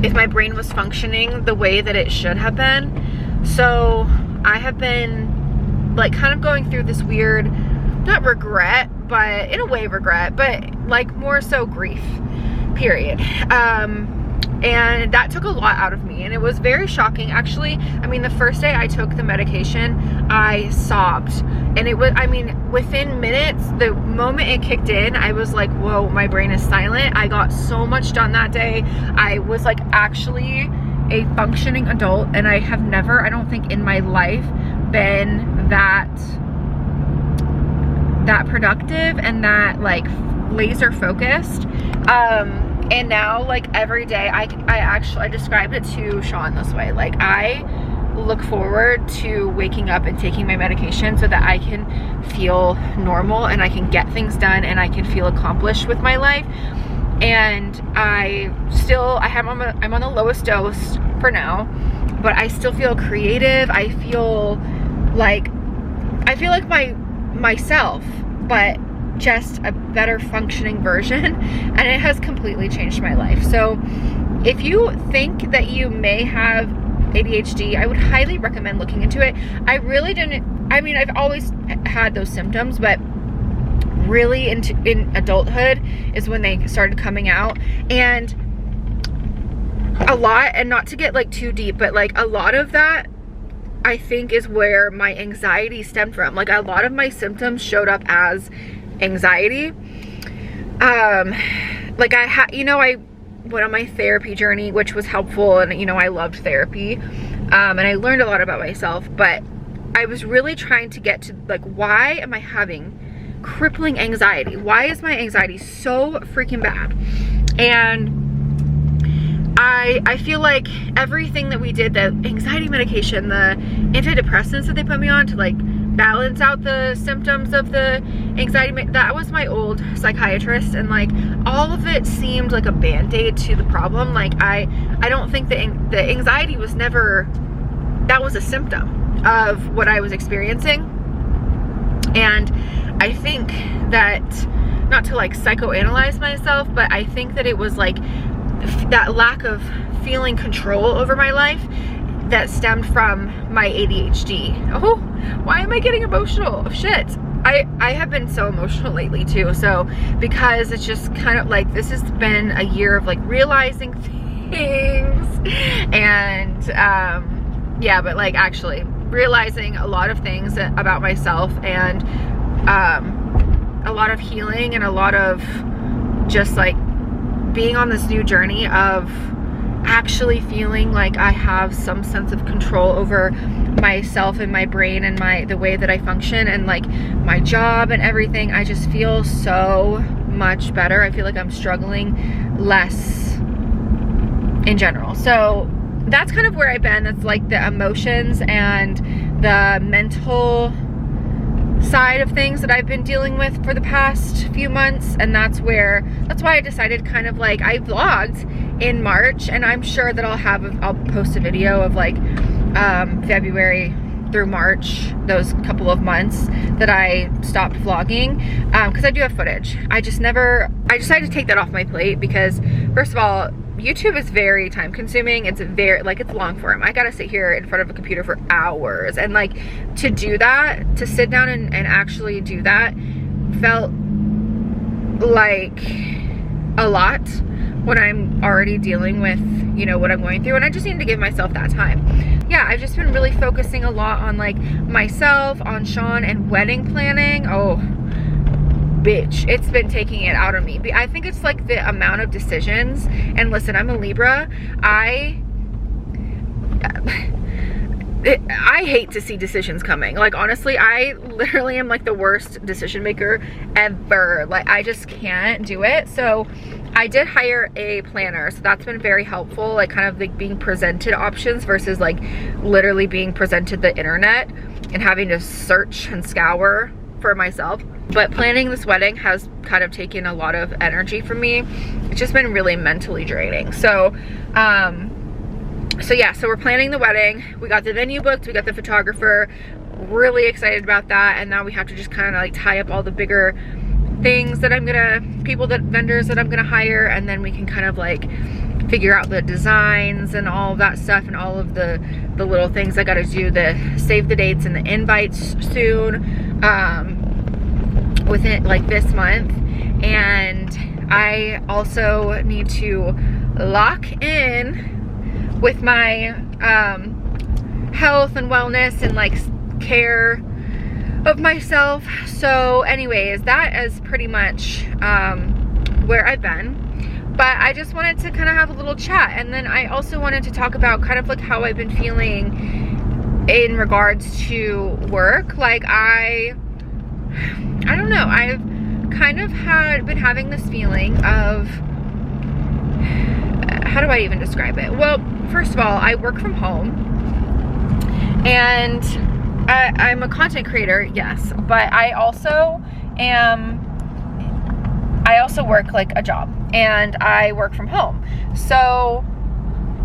if my brain was functioning the way that it should have been. So I have been like kind of going through this weird, not regret, but in a way regret, but like more so grief, period. And that took a lot out of me, and it was very shocking actually. I mean, the first day I took the medication, I sobbed, and it was, I mean, within minutes, the moment it kicked in, I was like, whoa, my brain is silent. I got so much done that day. I was like actually a functioning adult, and I have never, I don't think in my life, been that productive and that like laser focused. And now, like, every day, I described it to Sean this way. Like, I look forward to waking up and taking my medication so that I can feel normal and I can get things done and I can feel accomplished with my life. And I'm on the lowest dose for now, but I still feel creative. I feel like myself, but just a better functioning version, and it has completely changed my life. So if you think that you may have ADHD, I would highly recommend looking into it. I really didn't, I mean, I've always had those symptoms, but really in adulthood is when they started coming out. And a lot, and not to get like too deep, but like a lot of that I think is where my anxiety stemmed from. Like, a lot of my symptoms showed up as anxiety. Like I went on my therapy journey, which was helpful, and I loved therapy, and I learned a lot about myself, but I was really trying to get to like, why am I having crippling anxiety? Why is my anxiety so freaking bad? And I feel like everything that we did, the anxiety medication, the antidepressants that they put me on to like balance out the symptoms of the anxiety, that was my old psychiatrist, and like all of it seemed like a band-aid to the problem. Like I don't think the anxiety was never, that was a symptom of what I was experiencing. And I think that, not to like psychoanalyze myself, but I think that it was like that lack of feeling control over my life that stemmed from my ADHD. Oh, why am I getting emotional? Oh, shit. I have been so emotional lately too. So because it's just kind of like, this has been a year of like realizing things, and yeah, but like actually realizing a lot of things about myself, and a lot of healing, and a lot of just like being on this new journey of actually feeling like I have some sense of control over myself and my brain and the way that I function, and like my job and everything. I just feel so much better. I feel like I'm struggling less in general. So that's kind of where I've been. That's like the emotions and the mental side of things that I've been dealing with for the past few months. And that's why I decided kind of like, I vlogged in March, and I'm sure that I'll post a video of like February through March, those couple of months that I stopped vlogging, because I do have footage. I decided to take that off my plate because, first of all, YouTube is very time consuming. It's very, like, it's long form. I gotta sit here in front of a computer for hours, and like to do that, to sit down and actually do that felt like a lot when I'm already dealing with, what I'm going through, and I just need to give myself that time. Yeah, I've just been really focusing a lot on like myself, on Sean, and wedding planning. Oh, bitch, it's been taking it out of me. I think it's like the amount of decisions. And listen, I'm a Libra. I hate to see decisions coming. Like, honestly, I literally am like the worst decision maker ever. Like, I just can't do it. So I did hire a planner, so that's been very helpful, like kind of like being presented options versus like literally being presented the internet. and having to search and scour for myself. But planning this wedding has kind of taken a lot of energy from me. It's just been really mentally draining. So yeah, so we're planning the wedding. We got the venue booked, we got the photographer, really excited about that. And now we have to just kind of like tie up all the bigger things that vendors that I'm gonna hire, and then we can kind of like figure out the designs and all of that stuff, and all of the little things I gotta do, the save the dates and the invites soon, within like this month. And I also need to lock in with my health and wellness and like care of myself. So anyways, that is pretty much where I've been. But I just wanted to kind of have a little chat, and then I also wanted to talk about kind of like how I've been feeling in regards to work. Like I don't know, I've kind of been having this feeling of, how do I even describe it? Well, first of all, I work from home, and I'm a content creator, yes, but I also work like a job, and I work from home. So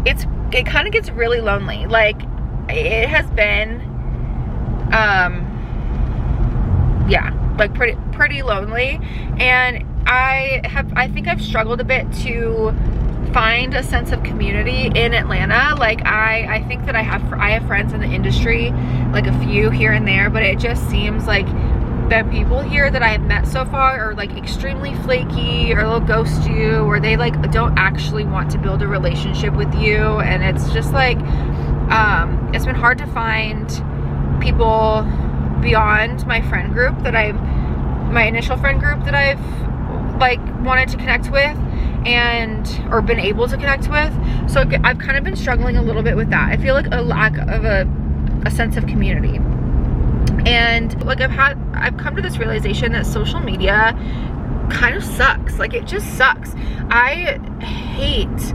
it kind of gets really lonely. Like it has been, yeah, like pretty lonely. And I think I've struggled a bit to find a sense of community in Atlanta. Like I think that I have friends in the industry, like a few here and there, but it just seems like the people here that I've met so far are like extremely flaky, or they'll ghost you, or they like don't actually want to build a relationship with you. And it's just like it's been hard to find people beyond my friend group my initial friend group that I've like wanted to connect with or been able to connect with. So I've kind of been struggling a little bit with that. I feel like a lack of a sense of community. And like I've come to this realization that social media kind of sucks. Like it just sucks. I hate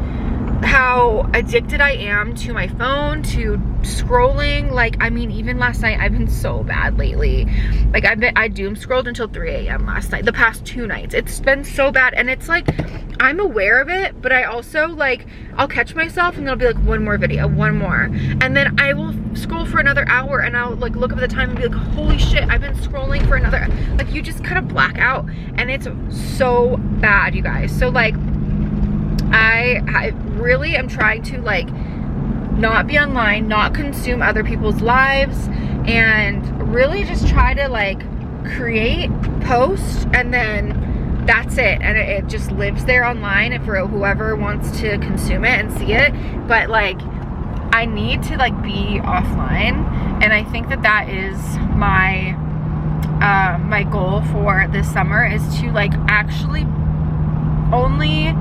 how addicted I am to my phone, to scrolling. Like, I mean, even last night, I've been so bad lately. Like I doom scrolled until 3 a.m. last night, the past 2 nights. It's been so bad. And it's like, I'm aware of it, but I also like, I'll catch myself and there'll be like one more video, one more. And then I will scroll for another hour, and I'll like look up at the time and be like, holy shit, I've been scrolling for another, like you just kind of black out, and it's so bad, you guys. So like, I really am trying to like not be online, not consume other people's lives, and really just try to like create, post, and then that's it. And it just lives there online for whoever wants to consume it and see it. But like, I need to like be offline, and I think that is my my goal for this summer, is to like actually only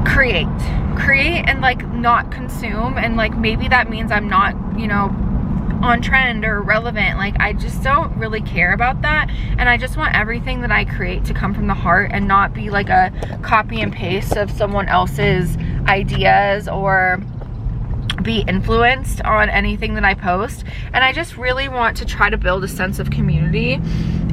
create and like not consume. And like maybe that means I'm not, you know, on trend or relevant. Like I just don't really care about that, and I just want everything that I create to come from the heart and not be like a copy and paste of someone else's ideas or be influenced on anything that I post. And I just really want to try to build a sense of community,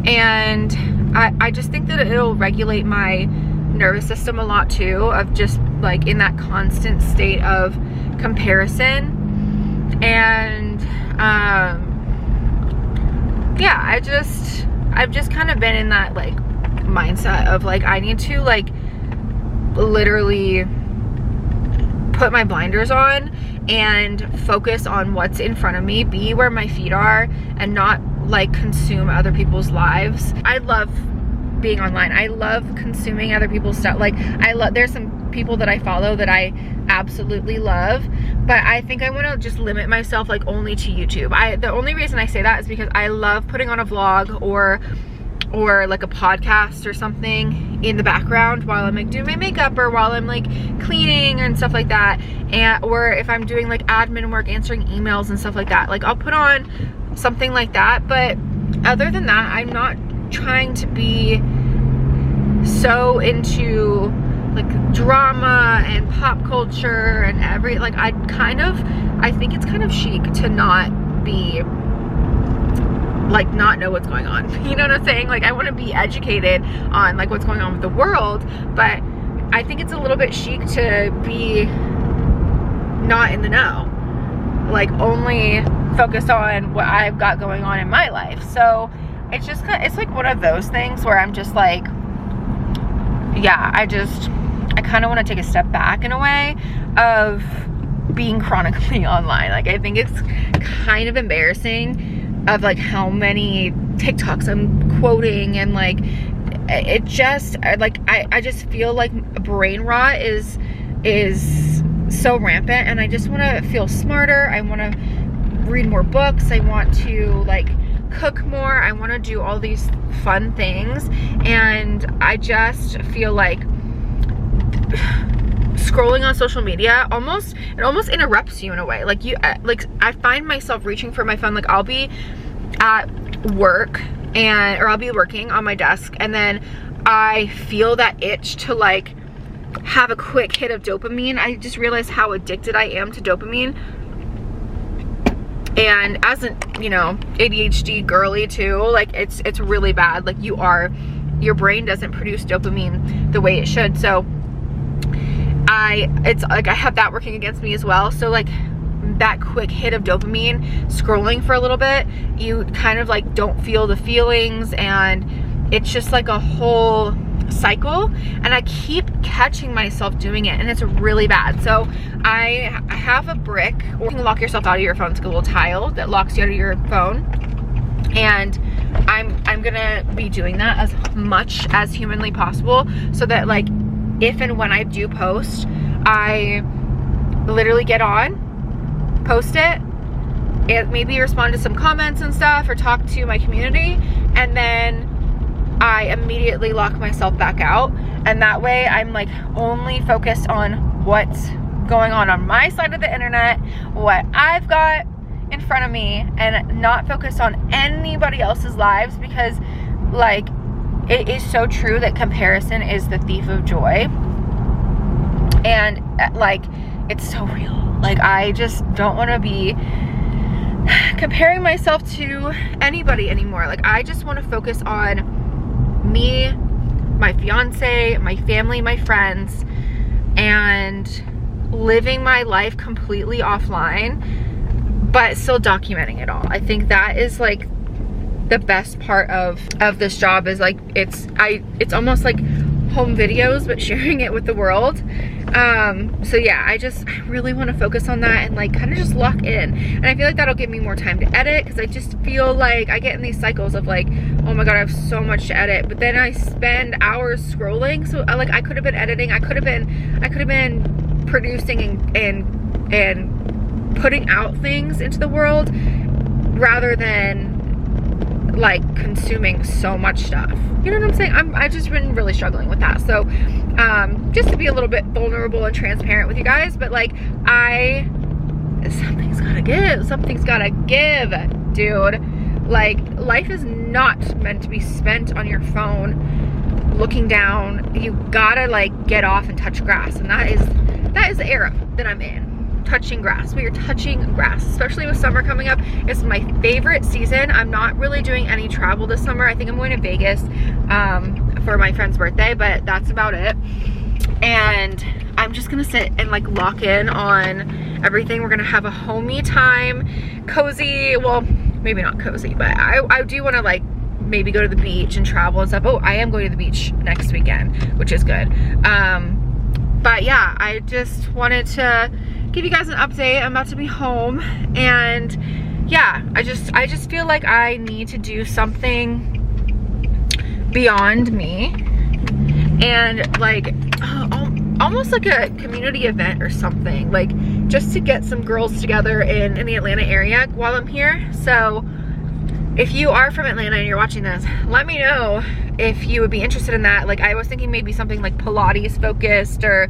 and I just think that it'll regulate my nervous system a lot too, of just like in that constant state of comparison. And yeah, I've just kind of been in that like mindset of like, I need to like literally put my blinders on and focus on what's in front of me, be where my feet are, and not like consume other people's lives. I love being online. I love consuming other people's stuff. Like there's some people that I follow that I absolutely love, but I think I want to just limit myself like only to YouTube. The only reason I say that is because I love putting on a vlog or like a podcast or something in the background while I'm like doing my makeup, or while I'm like cleaning and stuff like that, or if I'm doing like admin work, answering emails and stuff like that. Like I'll put on something like that, but other than that, I'm not trying to be so into like drama and pop culture and I think it's kind of chic to not be like not know what's going on. You know what I'm saying? Like I want to be educated on like what's going on with the world, but I think it's a little bit chic to be not in the know, like only focus on what I've got going on in my life. So it's just it's like one of those things where I'm just like, yeah, I kind of want to take a step back in a way of being chronically online. Like I think it's kind of embarrassing of like how many TikToks I'm quoting, and like it just like I just feel like brain rot is so rampant, and I just want to feel smarter. I want to read more books. I want to like cook more. I want to do all these fun things, and I just feel like scrolling on social media it almost interrupts you in a way. Like I find myself reaching for my phone. Like I'll be at work or I'll be working on my desk, and then I feel that itch to like have a quick hit of dopamine. I just realized how addicted I am to dopamine. And as an, you know, ADHD girly too, like it's really bad. Like your brain doesn't produce dopamine the way it should. So it's like I have that working against me as well. So like that quick hit of dopamine, scrolling for a little bit, you kind of like don't feel the feelings, and it's just like a whole cycle, and I keep catching myself doing it, and it's really bad. So I have a brick, or you can lock yourself out of your phone. It's like a little tile that locks you out of your phone, and I'm gonna be doing that as much as humanly possible, so that like if and when I do post, I literally get on, post it, and maybe respond to some comments and stuff, or talk to my community, and then I immediately lock myself back out. And that way I'm like only focused on what's going on my side of the internet, what I've got in front of me, and not focus on anybody else's lives, because like it is so true that comparison is the thief of joy. And like it's so real. Like I just don't want to be comparing myself to anybody anymore. Like I just want to focus on me, my fiance, my family, my friends, and living my life completely offline, but still documenting it all. I think that is like the best part of this job, is like it's almost like home videos, but sharing it with the world. So yeah, I really want to focus on that and like kind of just lock in, and I feel like that'll give me more time to edit, because I just feel like I get in these cycles of like, oh my god, I have so much to edit, but then I spend hours scrolling. So like I could have been editing, I could have been producing and putting out things into the world, rather than like consuming so much stuff. You know what I'm saying? I've just been really struggling with that. So just to be a little bit vulnerable and transparent with you guys, but like something's gotta give, dude. Like life is not meant to be spent on your phone looking down. You gotta like get off and touch grass, and that is the era that I'm in. Touching grass. We are touching grass, especially with summer coming up. It's my favorite season. I'm not really doing any travel this summer. I think I'm going to Vegas for my friend's birthday, but that's about it. And I'm just gonna sit and like lock in on everything. We're gonna have a homey time, cozy, well maybe not cozy, but I do want to like maybe go to the beach and travel and stuff. Oh, I am going to the beach next weekend, which is good. But yeah, I just wanted to give you guys an update. I'm about to be home, and yeah, I just feel like I need to do something beyond me, and like almost like a community event or something, like just to get some girls together in the Atlanta area while I'm here. So if you are from Atlanta and you're watching this, let me know if you would be interested in that. Like I was thinking maybe something like Pilates focused, or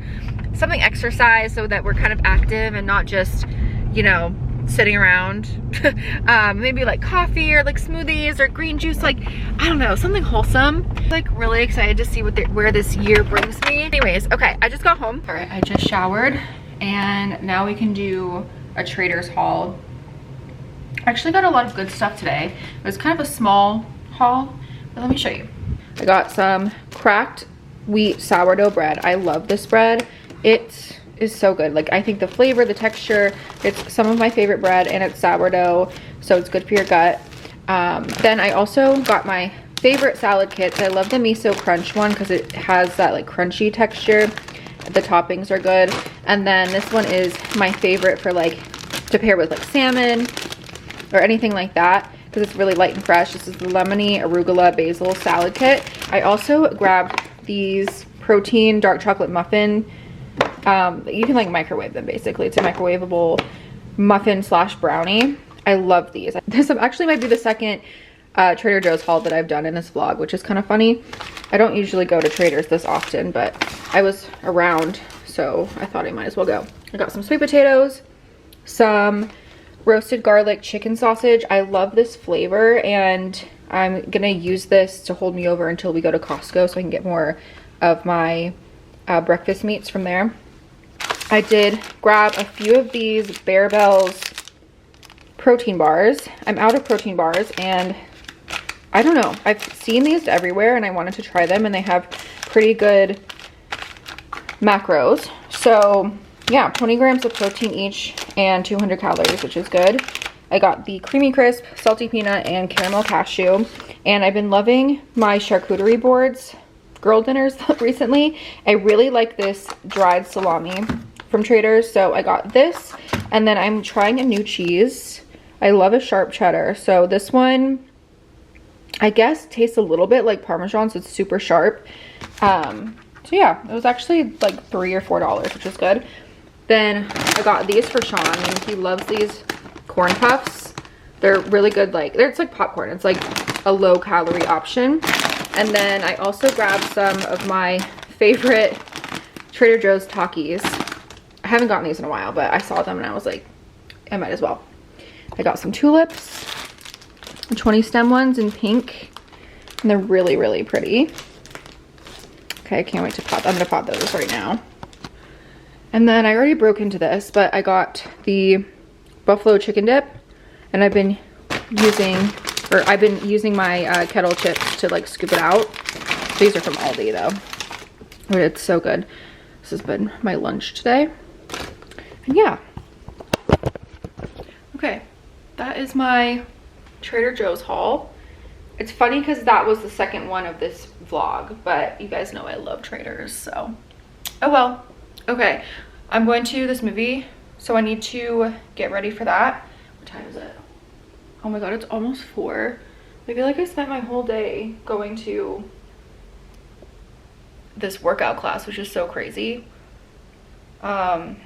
something exercise, so that we're kind of active and not just, you know, sitting around. Maybe like coffee or like smoothies or green juice, like I don't know, something wholesome. Like really excited to see where this year brings me. Anyways, okay, I just got home. All right, I just showered, and now we can do a Trader's haul I actually got a lot of good stuff today. It was kind of a small haul, but let me show you. I got some cracked wheat sourdough bread. I love this bread. It is so good. Like, I think the flavor, the texture, it's some of my favorite bread, and it's sourdough, so it's good for your gut. Then I also got my favorite salad kits. I love the miso crunch one because it has that like crunchy texture. The toppings are good. And then this one is my favorite for like to pair with like salmon or anything like that, because it's really light and fresh. This is the lemony arugula basil salad kit. I also grabbed these protein dark chocolate muffin. You can like microwave them basically. It's a microwavable muffin slash brownie. I love these. This actually might be the second Trader Joe's haul that I've done in this vlog, which is kind of funny. I don't usually go to Trader's this often, but I was around, so I thought I might as well go. I got some sweet potatoes, some roasted garlic chicken sausage. I love this flavor, and I'm gonna use this to hold me over until we go to Costco so I can get more of my breakfast meats from there. I did grab a few of these Bear Bells protein bars. I'm out of protein bars, and I don't know, I've seen these everywhere and I wanted to try them, and they have pretty good macros. So yeah, 20 grams of protein each and 200 calories, which is good. I got the creamy crisp, salty peanut, and caramel cashew. And I've been loving my charcuterie boards girl dinners recently. I really like this dried salami from Trader's, so I got this. And then I'm trying a new cheese. I love a sharp cheddar, so this one I guess tastes a little bit like Parmesan, so it's super sharp. So yeah, it was actually like $3 or $4, which is good. Then I got these for Sean. I mean, he loves these corn puffs. They're really good. Like, it's like popcorn. It's like a low calorie option. And then I also grabbed some of my favorite Trader Joe's Takis. I haven't gotten these in a while, but I saw them and I was like, I might as well. I got some tulips, 20 stem ones in pink, and they're really, really pretty. Okay, I can't wait to pop. I'm gonna pop those right now. And then I already broke into this, but I got the buffalo chicken dip, and I've been using my kettle chips to like scoop it out. These are from Aldi though, but it's so good. This has been my lunch today. And yeah. Okay, that is my Trader Joe's haul. It's funny because that was the second one of this vlog, but you guys know I love Trader's, so oh well. Okay, I'm going to this movie, so I need to get ready for that. What time is it? Oh my god, it's almost 4. I feel like I spent my whole day going to this workout class, which is so crazy. I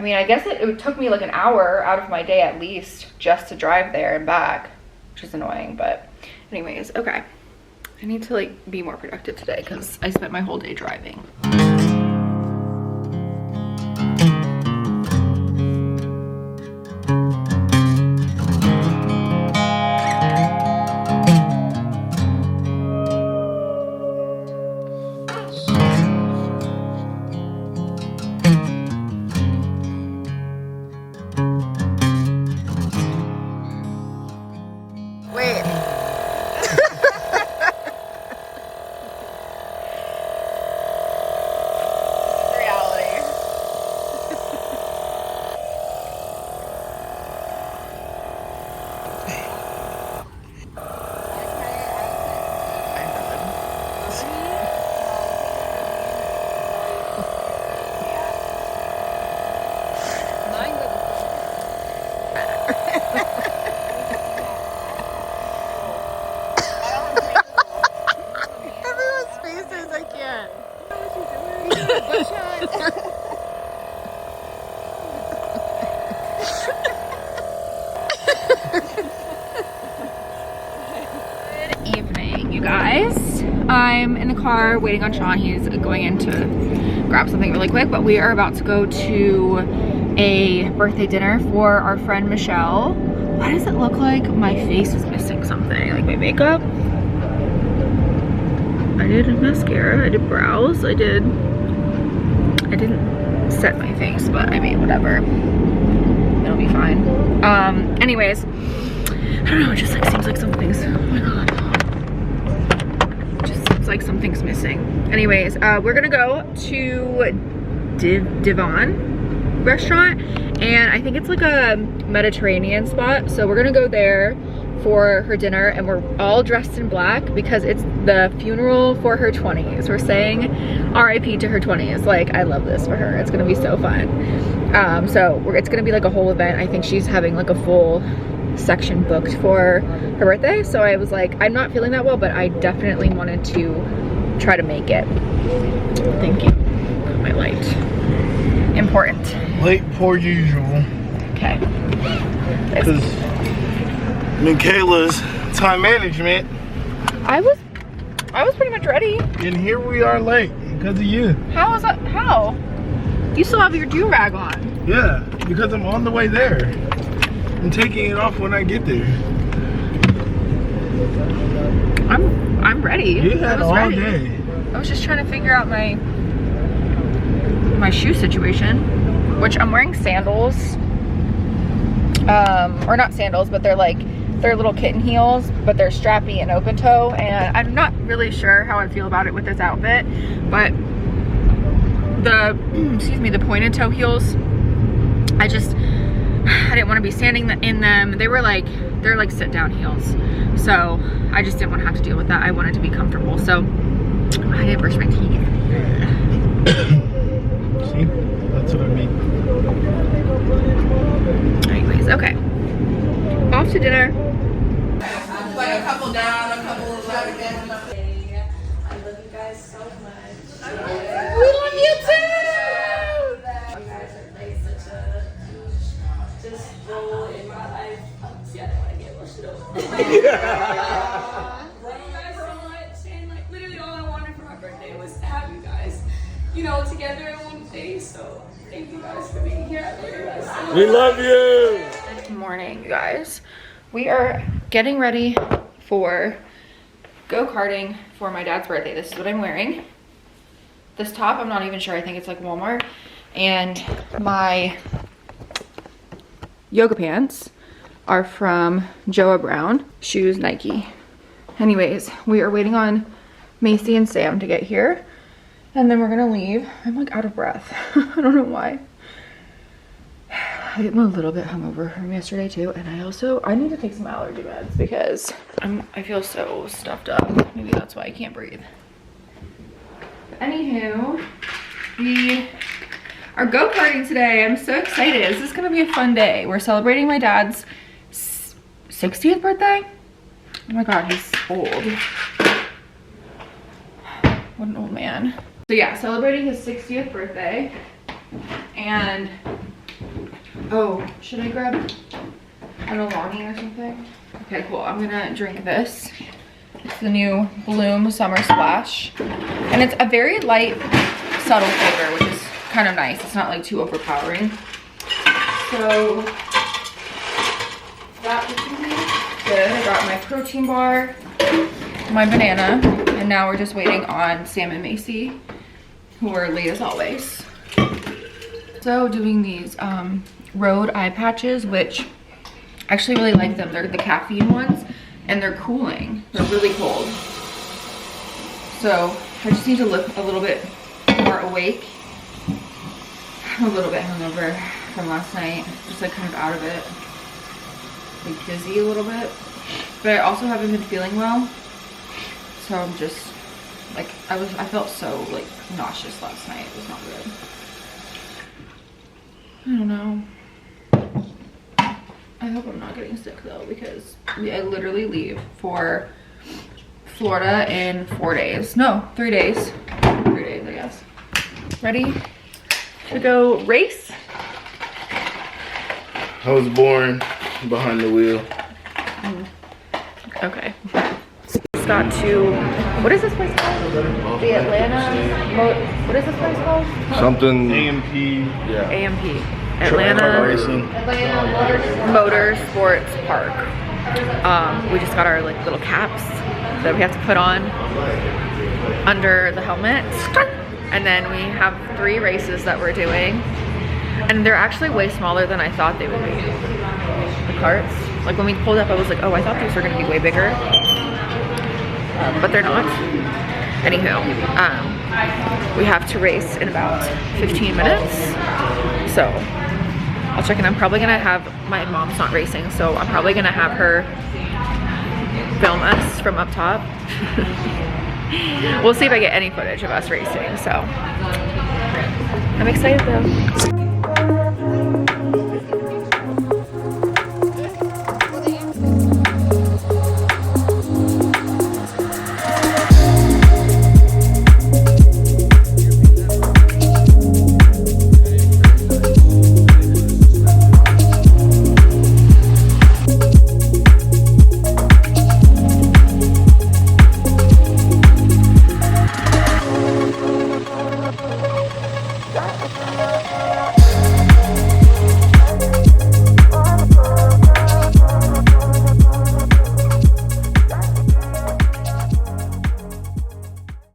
mean, I guess it took me like an hour out of my day at least just to drive there and back, which is annoying, but anyways, okay. I need to like be more productive today because I spent my whole day driving. Good evening, you guys. I'm in the car waiting on Sean. He's going in to grab something really quick, but we are about to go to a birthday dinner for our friend Michelle. Why does it look like my face is missing something? Like my makeup? I did mascara, I did brows, I didn't set my face, but I mean, whatever. It'll be fine. Anyways, don't know, it just like seems like something's, oh my God. It just seems like something's missing. Anyways, we're gonna go to Divan restaurant, and I think it's like a Mediterranean spot. So we're gonna go there for her dinner, and we're all dressed in black because it's the funeral for her 20s. We're saying RIP to her 20s. Like, I love this for her. It's gonna be so fun. It's gonna be like a whole event. I think she's having like a full section booked for her birthday. So I was like, I'm not feeling that well, but I definitely wanted to try to make it. Thank you. My light. Important. Late per usual. Okay. Because Michaela's time management. I was pretty much ready. And here we are late because of you. How is that? How? You still have your do-rag on. Yeah, because I'm on the way there. I'm taking it off when I get there. I'm ready. You had all day. I was just trying to figure out my shoe situation, which I'm wearing sandals. Or not sandals, but they're little kitten heels, but they're strappy and open toe, and I'm not really sure how I feel about it with this outfit, but the the pointed toe heels, I didn't want to be standing in them. They're like sit down heels, so I just didn't want to have to deal with that. I wanted to be comfortable, so I didn't brush my teeth. See, that's what I mean. Anyways, okay, off to dinner. Like a couple down, a couple of up again. I love you guys so much. We love you too! You guys are like such a huge just role in my life. See, I don't want to get emotional. Love you guys so much. And like literally all I wanted for my birthday was to have you guys, you know, together in one place. So thank you guys for being here. I love you guys so much. We love you! Good morning, you guys. We are getting ready for go-karting for my dad's birthday. This is what I'm wearing. This top, I'm not even sure. I think it's like Walmart. And my yoga pants are from Joa Brown. Shoes, Nike. Anyways, we are waiting on Macy and Sam to get here. And then we're gonna leave. I'm like out of breath. I don't know why. I'm a little bit hungover from yesterday too, and I need to take some allergy meds because I feel so stuffed up. Maybe that's why I can't breathe. Anywho, we are go-karting today. I'm so excited. This is gonna be a fun day. We're celebrating my dad's 60th birthday. Oh my God, he's old. What an old man. So yeah, celebrating his 60th birthday, and oh, should I grab an Alani or something? Okay, cool. I'm gonna drink this. It's the new Bloom Summer Splash. And it's a very light, subtle flavor, which is kind of nice. It's not like too overpowering. So that was really good. I got my protein bar, my banana, and now we're just waiting on Sam and Macy, who are late as always. So doing these Rode eye patches, which I actually really like them. They're the caffeine ones, and they're cooling. They're really cold. So I just need to look a little bit more awake. I'm a little bit hungover from last night, just like kind of out of it, like dizzy a little bit. But I also haven't been feeling well, so I'm just like I felt so like nauseous last night. It was not good. I don't know. I hope I'm not getting sick though, because I literally leave for Florida in 4 days. No, 3 days. 3 days, I guess. Ready to go race? I was born behind the wheel. Okay. Just got to, what is this place called? The Atlanta, what is this place called? Something AMP. Yeah. AMP. Atlanta Motor Sports Park. We just got our like little caps that we have to put on under the helmet. And then we have 3 races that we're doing. And they're actually way smaller than I thought they would be. The carts. Like when we pulled up, I was like, oh, I thought these were gonna be way bigger, but they're not. Anywho, we have to race in about 15 minutes, so I'll check in. I'm probably gonna have, my mom's not racing, so I'm probably gonna have her film us from up top. We'll see if I get any footage of us racing, so I'm excited though.